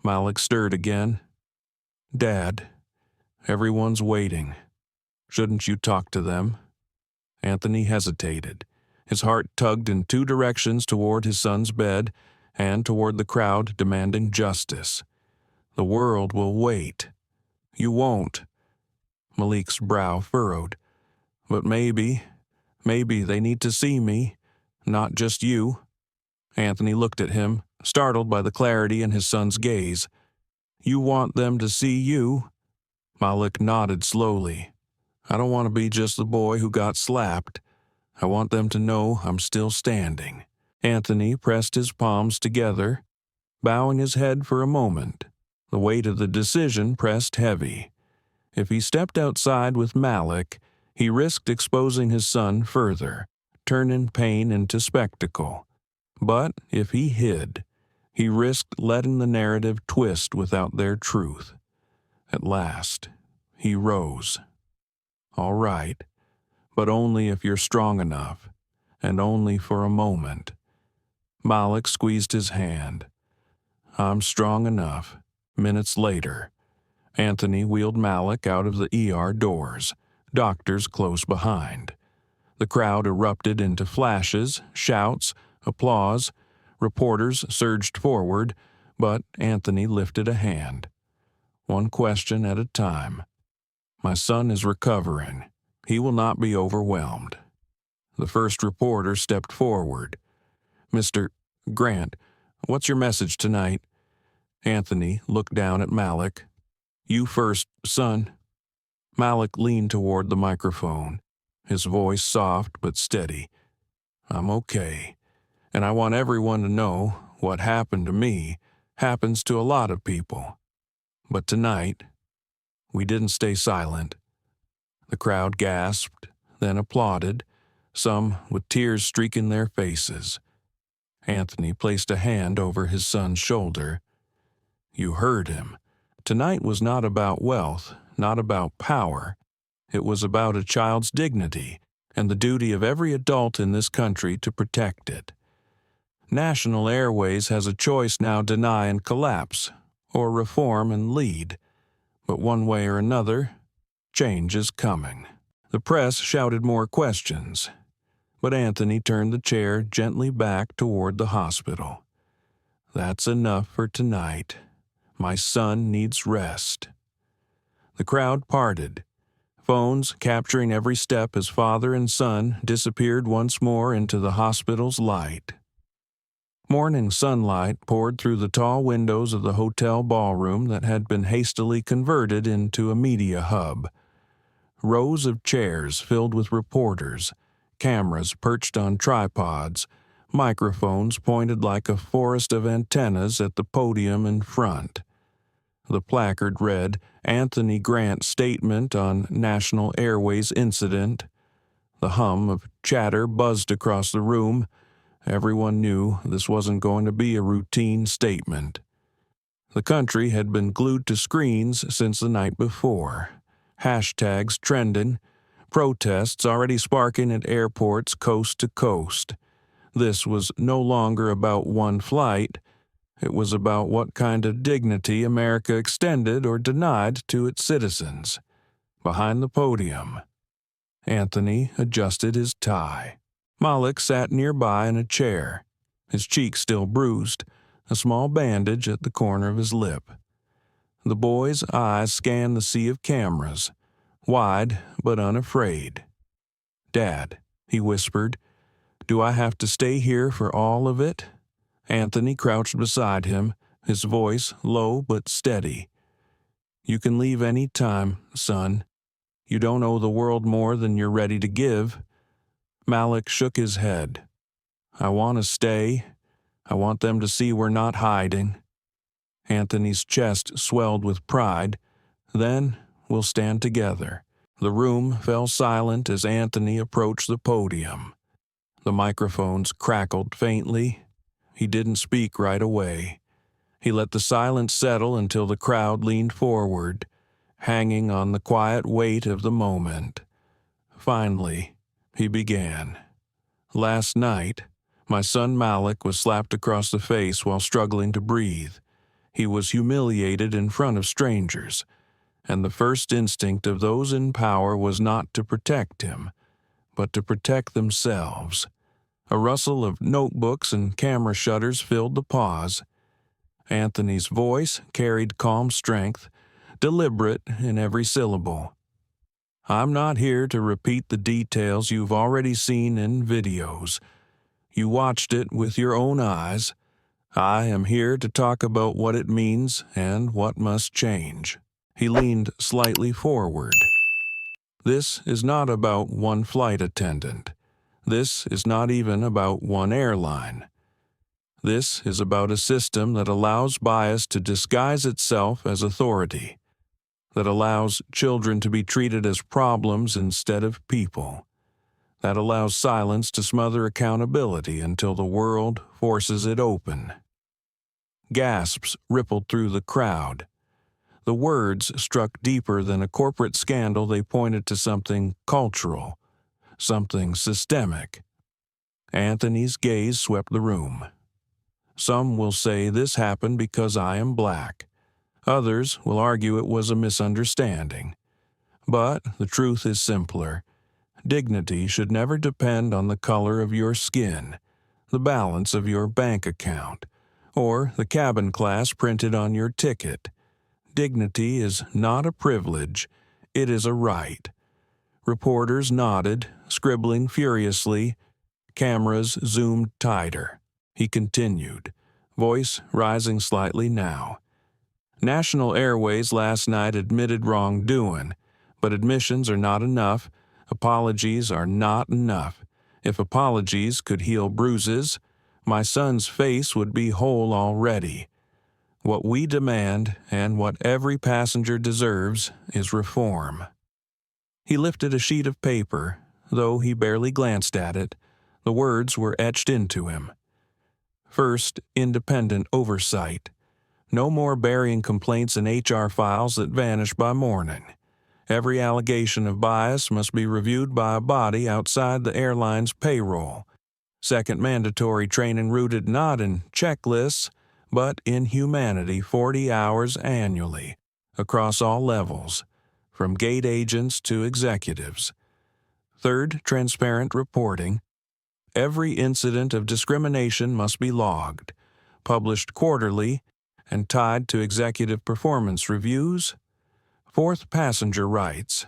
Malik stirred again. "Dad, everyone's waiting. Shouldn't you talk to them?" Anthony hesitated. His heart tugged in 2 directions, toward his son's bed and toward the crowd demanding justice. "The world will wait." "You won't." Malik's brow furrowed. "But maybe they need to see me, not just you." Anthony looked at him, startled by the clarity in his son's gaze. "You want them to see you?" Malik nodded slowly. "I don't want to be just the boy who got slapped. I want them to know I'm still standing." Anthony pressed his palms together, bowing his head for a moment. The weight of the decision pressed heavy. If he stepped outside with Malik, he risked exposing his son further, turning pain into spectacle. But if he hid, he risked letting the narrative twist without their truth. At last, he rose. "All right, but only if you're strong enough, and only for a moment." Malik squeezed his hand. "I'm strong enough." Minutes later, Anthony wheeled Malik out of the ER doors, doctors close behind. The crowd erupted into flashes, shouts, applause. Reporters surged forward, but Anthony lifted a hand. One question at a time. My son is recovering. He will not be overwhelmed. The first reporter stepped forward. Mr. Grant, what's your message tonight? Anthony looked down at Malik. You first, son. Malik leaned toward the microphone, his voice soft but steady. I'm okay, and I want everyone to know what happened to me happens to a lot of people. But tonight, we didn't stay silent. The crowd gasped, then applauded, some with tears streaking their faces. Anthony placed a hand over his son's shoulder. You heard him. Tonight was not about wealth, not about power. It was about a child's dignity and the duty of every adult in this country to protect it. National Airways has a choice now: deny and collapse, or reform and lead. But one way or another, change is coming. The press shouted more questions, but Anthony turned the chair gently back toward the hospital. That's enough for tonight. My son needs rest. The crowd parted, phones capturing every step as father and son disappeared once more into the hospital's light. Morning sunlight poured through the tall windows of the hotel ballroom that had been hastily converted into a media hub. Rows of chairs filled with reporters, cameras perched on tripods, microphones pointed like a forest of antennas at the podium in front. The placard read, Anthony Grant Statement on National Airways Incident. The hum of chatter buzzed across the room. Everyone knew this wasn't going to be a routine statement. The country had been glued to screens since the night before. Hashtags trending, protests already sparking at airports coast to coast. This was no longer about one flight. It was about what kind of dignity America extended or denied to its citizens. Behind the podium, Anthony adjusted his tie. Malik sat nearby in a chair, his cheek still bruised, a small bandage at the corner of his lip. The boy's eyes scanned the sea of cameras, wide but unafraid. Dad, he whispered, do I have to stay here for all of it? Anthony crouched beside him, his voice low but steady. You can leave any time, son. You don't owe the world more than you're ready to give. Malik shook his head. I want to stay. I want them to see we're not hiding. Anthony's chest swelled with pride. Then we'll stand together. The room fell silent as Anthony approached the podium. The microphones crackled faintly. He didn't speak right away. He let the silence settle until the crowd leaned forward, hanging on the quiet weight of the moment. Finally, he began. Last night, my son Malik was slapped across the face while struggling to breathe. He was humiliated in front of strangers, and the first instinct of those in power was not to protect him, but to protect themselves. A rustle of notebooks and camera shutters filled the pause. Anthony's voice carried calm strength, deliberate in every syllable. I'm not here to repeat the details you've already seen in videos. You watched it with your own eyes. I am here to talk about what it means and what must change. He leaned slightly forward. This is not about one flight attendant. This is not even about one airline. This is about a system that allows bias to disguise itself as authority, that allows children to be treated as problems instead of people, that allows silence to smother accountability until the world forces it open. Gasps rippled through the crowd. The words struck deeper than a corporate scandal. They pointed to something cultural, something systemic. Anthony's gaze swept the room. Some will say this happened because I am black. Others will argue it was a misunderstanding. But the truth is simpler. Dignity should never depend on the color of your skin, the balance of your bank account, or the cabin class printed on your ticket. Dignity is not a privilege, it is a right. Reporters nodded, scribbling furiously. Cameras zoomed tighter. He continued, voice rising slightly now. National Airways last night admitted wrongdoing, but admissions are not enough. Apologies are not enough. If apologies could heal bruises, my son's face would be whole already. What we demand, and what every passenger deserves, is reform. He lifted a sheet of paper. Though he barely glanced at it, the words were etched into him. First, independent oversight. No more burying complaints in HR files that vanish by morning. Every allegation of bias must be reviewed by a body outside the airline's payroll. Second, mandatory training rooted not in checklists, but in humanity 40 hours annually, across all levels, from gate agents to executives. Third, transparent reporting. Every incident of discrimination must be logged, published quarterly, and tied to executive performance reviews. Fourth, passenger rights.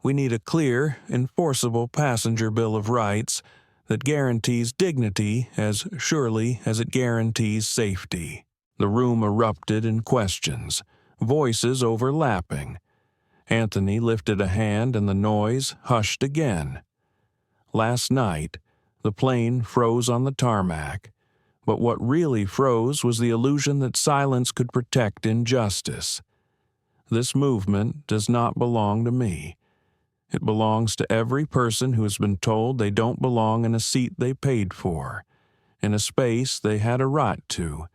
We need a clear, enforceable passenger Bill of Rights that guarantees dignity as surely as it guarantees safety. The room erupted in questions, voices overlapping. Anthony lifted a hand and the noise hushed again. Last night, the plane froze on the tarmac, but what really froze was the illusion that silence could protect injustice. This movement does not belong to me. It belongs to every person who has been told they don't belong in a seat they paid for, in a space they had a right to,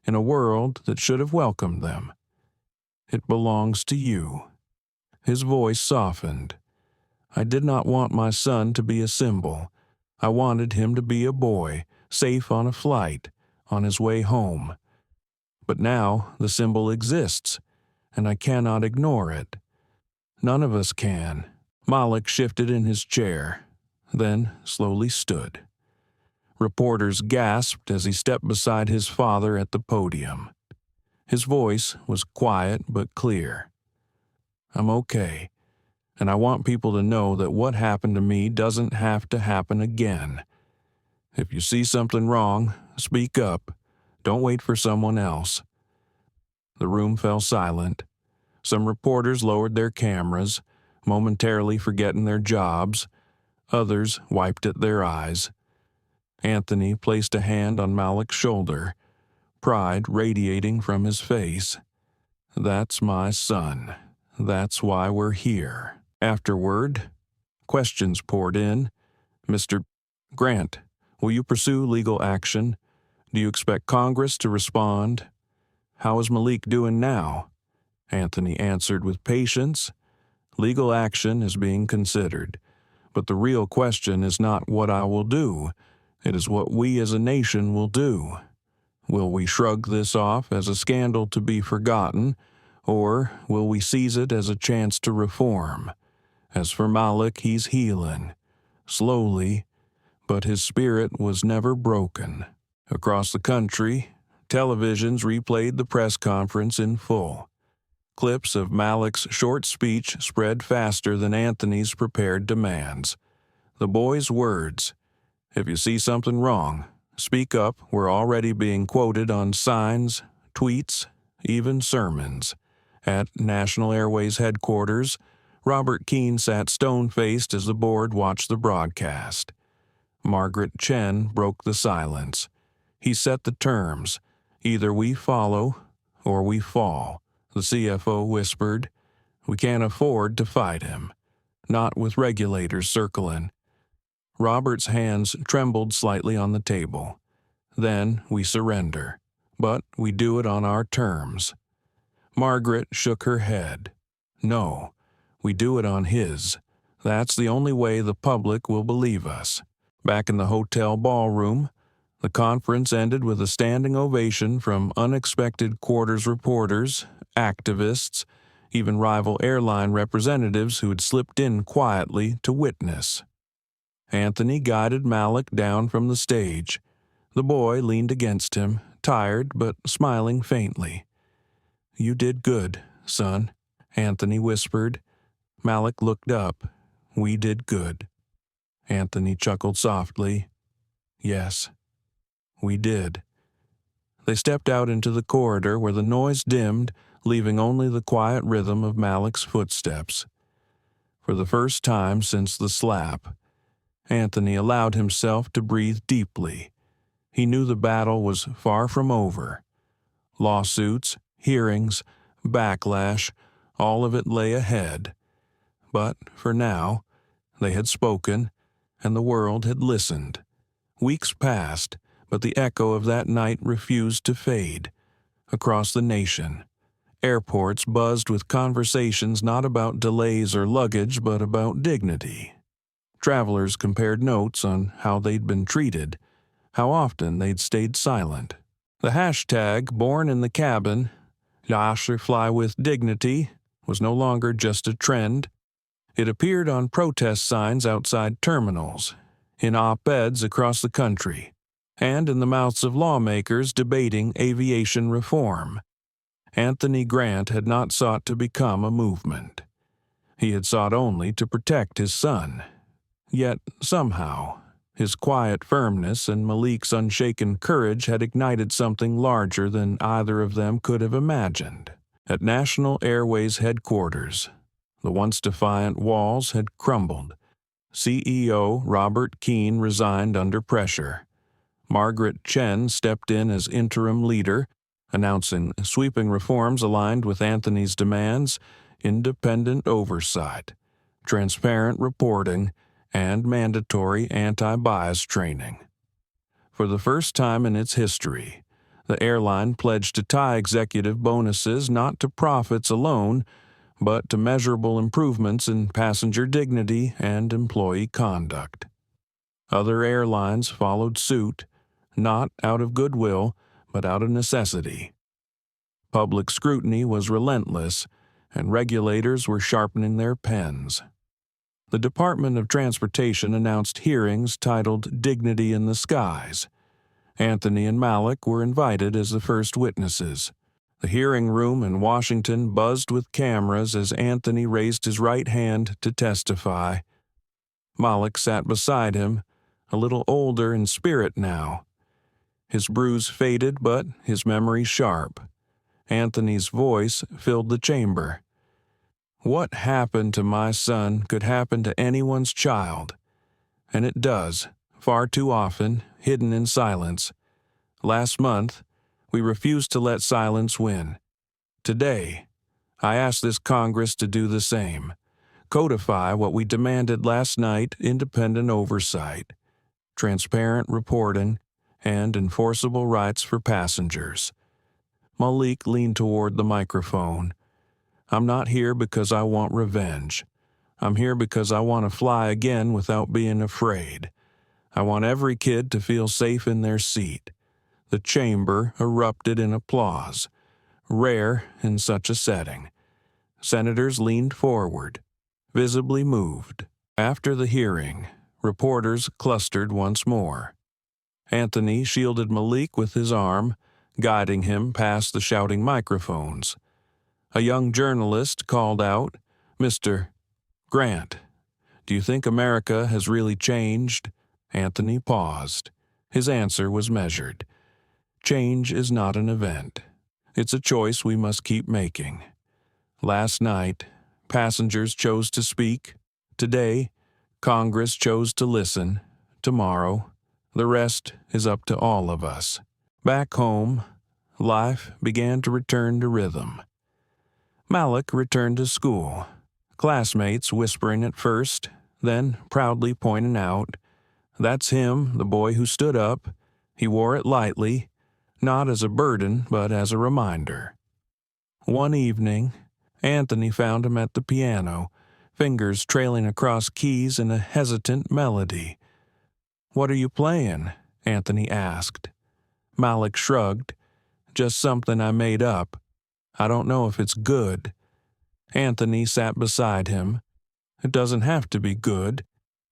in a world that should have welcomed them. It belongs to you. His voice softened. I did not want my son to be a symbol. I wanted him to be a boy, safe on a flight, on his way home. But now the symbol exists, and I cannot ignore it. None of us can. Malik shifted in his chair, then slowly stood. Reporters gasped as he stepped beside his father at the podium. His voice was quiet but clear. I'm okay, and I want people to know that what happened to me doesn't have to happen again. If you see something wrong, speak up. Don't wait for someone else. The room fell silent. Some reporters lowered their cameras, momentarily forgetting their jobs. Others wiped at their eyes. Anthony placed a hand on Malik's shoulder, pride radiating from his face. That's my son. That's why we're here. Afterward, questions poured in. Mr. Grant, will you pursue legal action? Do you expect Congress to respond? How is Malik doing now? Anthony answered with patience. Legal action is being considered, but the real question is not what I will do. It is what we as a nation will do. Will we shrug this off as a scandal to be forgotten, or will we seize it as a chance to reform? As for Malik, he's healing. Slowly, but his spirit was never broken. Across the country, televisions replayed the press conference in full. Clips of Malik's short speech spread faster than Anthony's prepared demands. The boy's words, "If you see something wrong, speak up," were already being quoted on signs, tweets, even sermons. At National Airways headquarters, Robert Keene sat stone-faced as the board watched the broadcast. Margaret Chen broke the silence. He set the terms. Either we follow or we fall, the CFO whispered. We can't afford to fight him. Not with regulators circling. Robert's hands trembled slightly on the table. Then we surrender. But we do it on our terms. Margaret shook her head. No, we do it on his. That's the only way the public will believe us. Back in the hotel ballroom, the conference ended with a standing ovation from unexpected quarters reporters activists, even rival airline representatives who had slipped in quietly to witness. Anthony guided Malik down from the stage. The boy leaned against him, tired but smiling faintly. "You did good, son," Anthony whispered. Malik looked up. "We did good." Anthony chuckled softly. "Yes, we did." They stepped out into the corridor where the noise dimmed, leaving only the quiet rhythm of Malik's footsteps. For the first time since the slap, Anthony allowed himself to breathe deeply. He knew the battle was far from over. Lawsuits, hearings, backlash, all of it lay ahead. But for now, they had spoken, and the world had listened. Weeks passed, but the echo of that night refused to fade. Across the nation, airports buzzed with conversations not about delays or luggage, but about dignity. Travelers compared notes on how they'd been treated, how often they'd stayed silent. The hashtag born in the cabin, "Lasher fly with dignity," was no longer just a trend. It appeared on protest signs outside terminals, in op-eds across the country, and in the mouths of lawmakers debating aviation reform. Anthony Grant had not sought to become a movement. He had sought only to protect his son. Yet, somehow, his quiet firmness and Malik's unshaken courage had ignited something larger than either of them could have imagined. At National Airways headquarters, the once defiant walls had crumbled. CEO Robert Keane resigned under pressure. Margaret Chen stepped in as interim leader, announcing sweeping reforms aligned with Anthony's demands, independent oversight, transparent reporting, and mandatory anti-bias training. For the first time in its history, the airline pledged to tie executive bonuses not to profits alone, but to measurable improvements in passenger dignity and employee conduct. Other airlines followed suit, not out of goodwill, but out of necessity. Public scrutiny was relentless, and regulators were sharpening their pens. The Department of Transportation announced hearings titled "Dignity in the Skies." Anthony and Malik were invited as the first witnesses. The hearing room in Washington buzzed with cameras as Anthony raised his right hand to testify. Malik sat beside him, a little older in spirit now. His bruise faded, but his memory sharp. Anthony's voice filled the chamber. "What happened to my son could happen to anyone's child. And it does, far too often, hidden in silence. Last month, we refused to let silence win. Today, I ask this Congress to do the same. Codify what we demanded last night: independent oversight, transparent reporting, and enforceable rights for passengers." Malik leaned toward the microphone. "I'm not here because I want revenge. I'm here because I want to fly again without being afraid. I want every kid to feel safe in their seat." The chamber erupted in applause, rare in such a setting. Senators leaned forward, visibly moved. After the hearing, reporters clustered once more. Anthony shielded Malik with his arm, guiding him past the shouting microphones. A young journalist called out, "Mr. Grant, do you think America has really changed?" Anthony paused. His answer was measured. "Change is not an event. It's a choice we must keep making. Last night, passengers chose to speak. Today, Congress chose to listen. Tomorrow, the rest is up to all of us." Back home, life began to return to rhythm. Malik returned to school, classmates whispering at first, then proudly pointing out, "That's him, the boy who stood up. He wore it lightly, not as a burden, but as a reminder." One evening, Anthony found him at the piano, fingers trailing across keys in a hesitant melody. "What are you playing?" Anthony asked. Malik shrugged. "Just something I made up." I don't know if it's good." Anthony sat beside him. "It doesn't have to be good.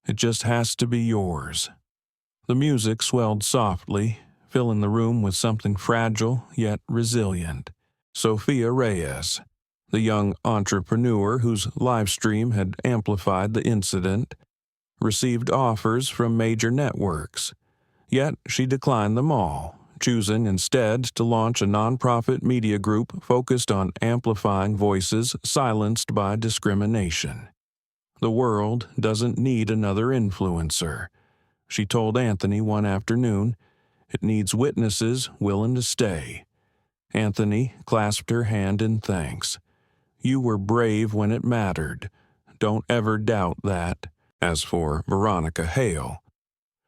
It just has to be yours." The music swelled softly, filling the room with something fragile yet resilient. Sophia Reyes, the young entrepreneur whose live stream had amplified the incident, received offers from major networks. Yet she declined them all, choosing instead to launch a nonprofit media group focused on amplifying voices silenced by discrimination. "The world doesn't need another influencer," she told Anthony one afternoon. "It needs witnesses willing to stay." Anthony clasped her hand in thanks. "You were brave when it mattered. Don't ever doubt that." As for Veronica Hale,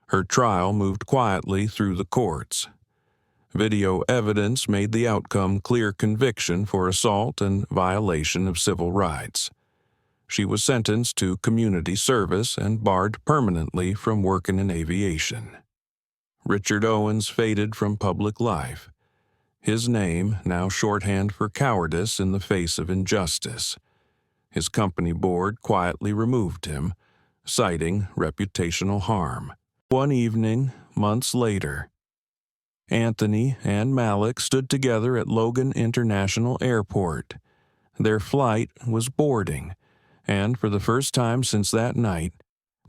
her trial moved quietly through the courts. Video evidence made the outcome clear conviction for assault and violation of civil rights. She was sentenced to community service and barred permanently from working in aviation. Richard Owens faded from public life, his name now shorthand for cowardice in the face of injustice. His company board quietly removed him, citing reputational harm. One evening, months later, Anthony and Malik stood together at Logan International Airport. Their flight was boarding, and for the first time since that night,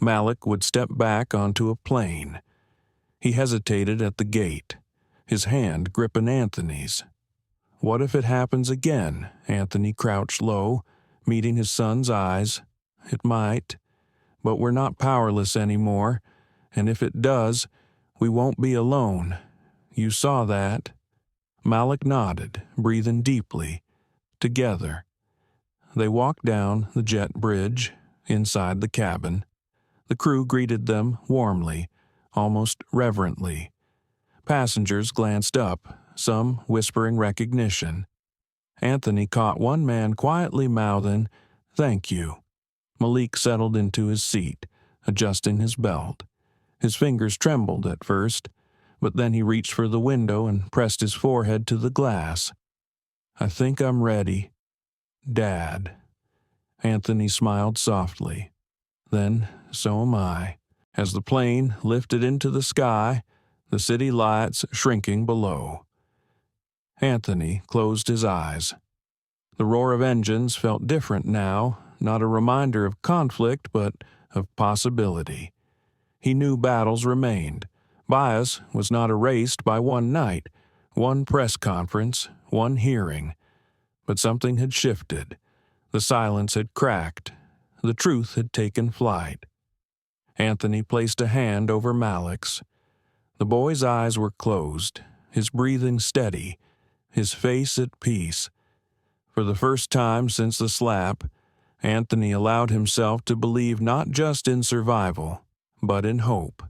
Malik would step back onto a plane. He hesitated at the gate, his hand gripping Anthony's. What if it happens again? Anthony crouched low, meeting his son's eyes. It might, but we're not powerless anymore, and if it does, we won't be alone. You saw that. Malik nodded, breathing deeply. Together. They walked down the jet bridge, inside the cabin. The crew greeted them warmly, almost reverently. Passengers glanced up, some whispering recognition. Anthony caught one man quietly mouthing, "Thank you." Malik settled into his seat, adjusting his belt. His fingers trembled at first, but then he reached for the window and pressed his forehead to the glass. "I think I'm ready. Dad." Anthony smiled softly. "Then so am I." As the plane lifted into the sky, the city lights shrinking below. Anthony closed his eyes. The roar of engines felt different now, not a reminder of conflict, but of possibility. He knew battles remained. Bias was not erased by one night, one press conference, one hearing. But something had shifted. The silence had cracked. The truth had taken flight. Anthony placed a hand over Malik's. The boy's eyes were closed, his breathing steady, his face at peace. For the first time since the slap, Anthony allowed himself to believe not just in survival, but in hope.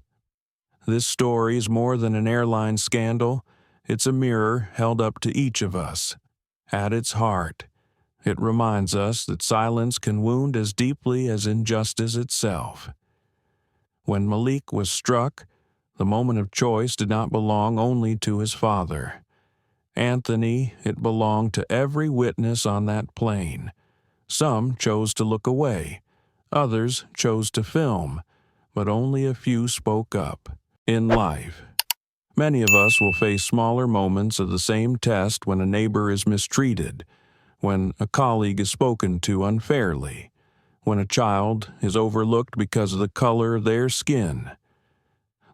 This story is more than an airline scandal. It's a mirror held up to each of us. At its heart, it reminds us that silence can wound as deeply as injustice itself. When Malik was struck, the moment of choice did not belong only to his father. Anthony, it belonged to every witness on that plane. Some chose to look away. Others chose to film, but only a few spoke up. In life, many of us will face smaller moments of the same test when a neighbor is mistreated, when a colleague is spoken to unfairly, when a child is overlooked because of the color of their skin.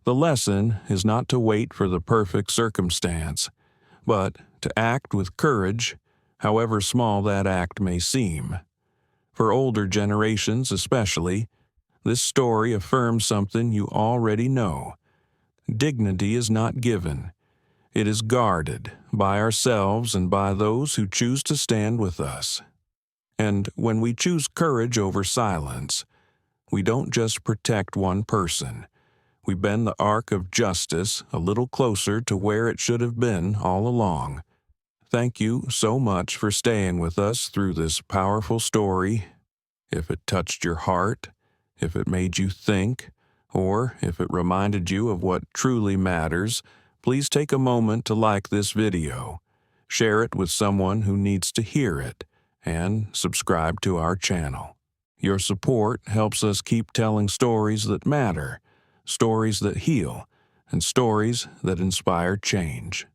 The lesson is not to wait for the perfect circumstance, but to act with courage, however small that act may seem. For older generations especially, this story affirms something you already know. Dignity is not given. It is guarded by ourselves and by those who choose to stand with us. And when we choose courage over silence, we don't just protect one person. We bend the arc of justice a little closer to where it should have been all along. Thank you so much for staying with us through this powerful story. If it touched your heart, if it made you think, or if it reminded you of what truly matters, please take a moment to like this video. share it with someone who needs to hear it, and subscribe to our channel. Your support helps us keep telling stories that matter, stories that heal, and stories that inspire change.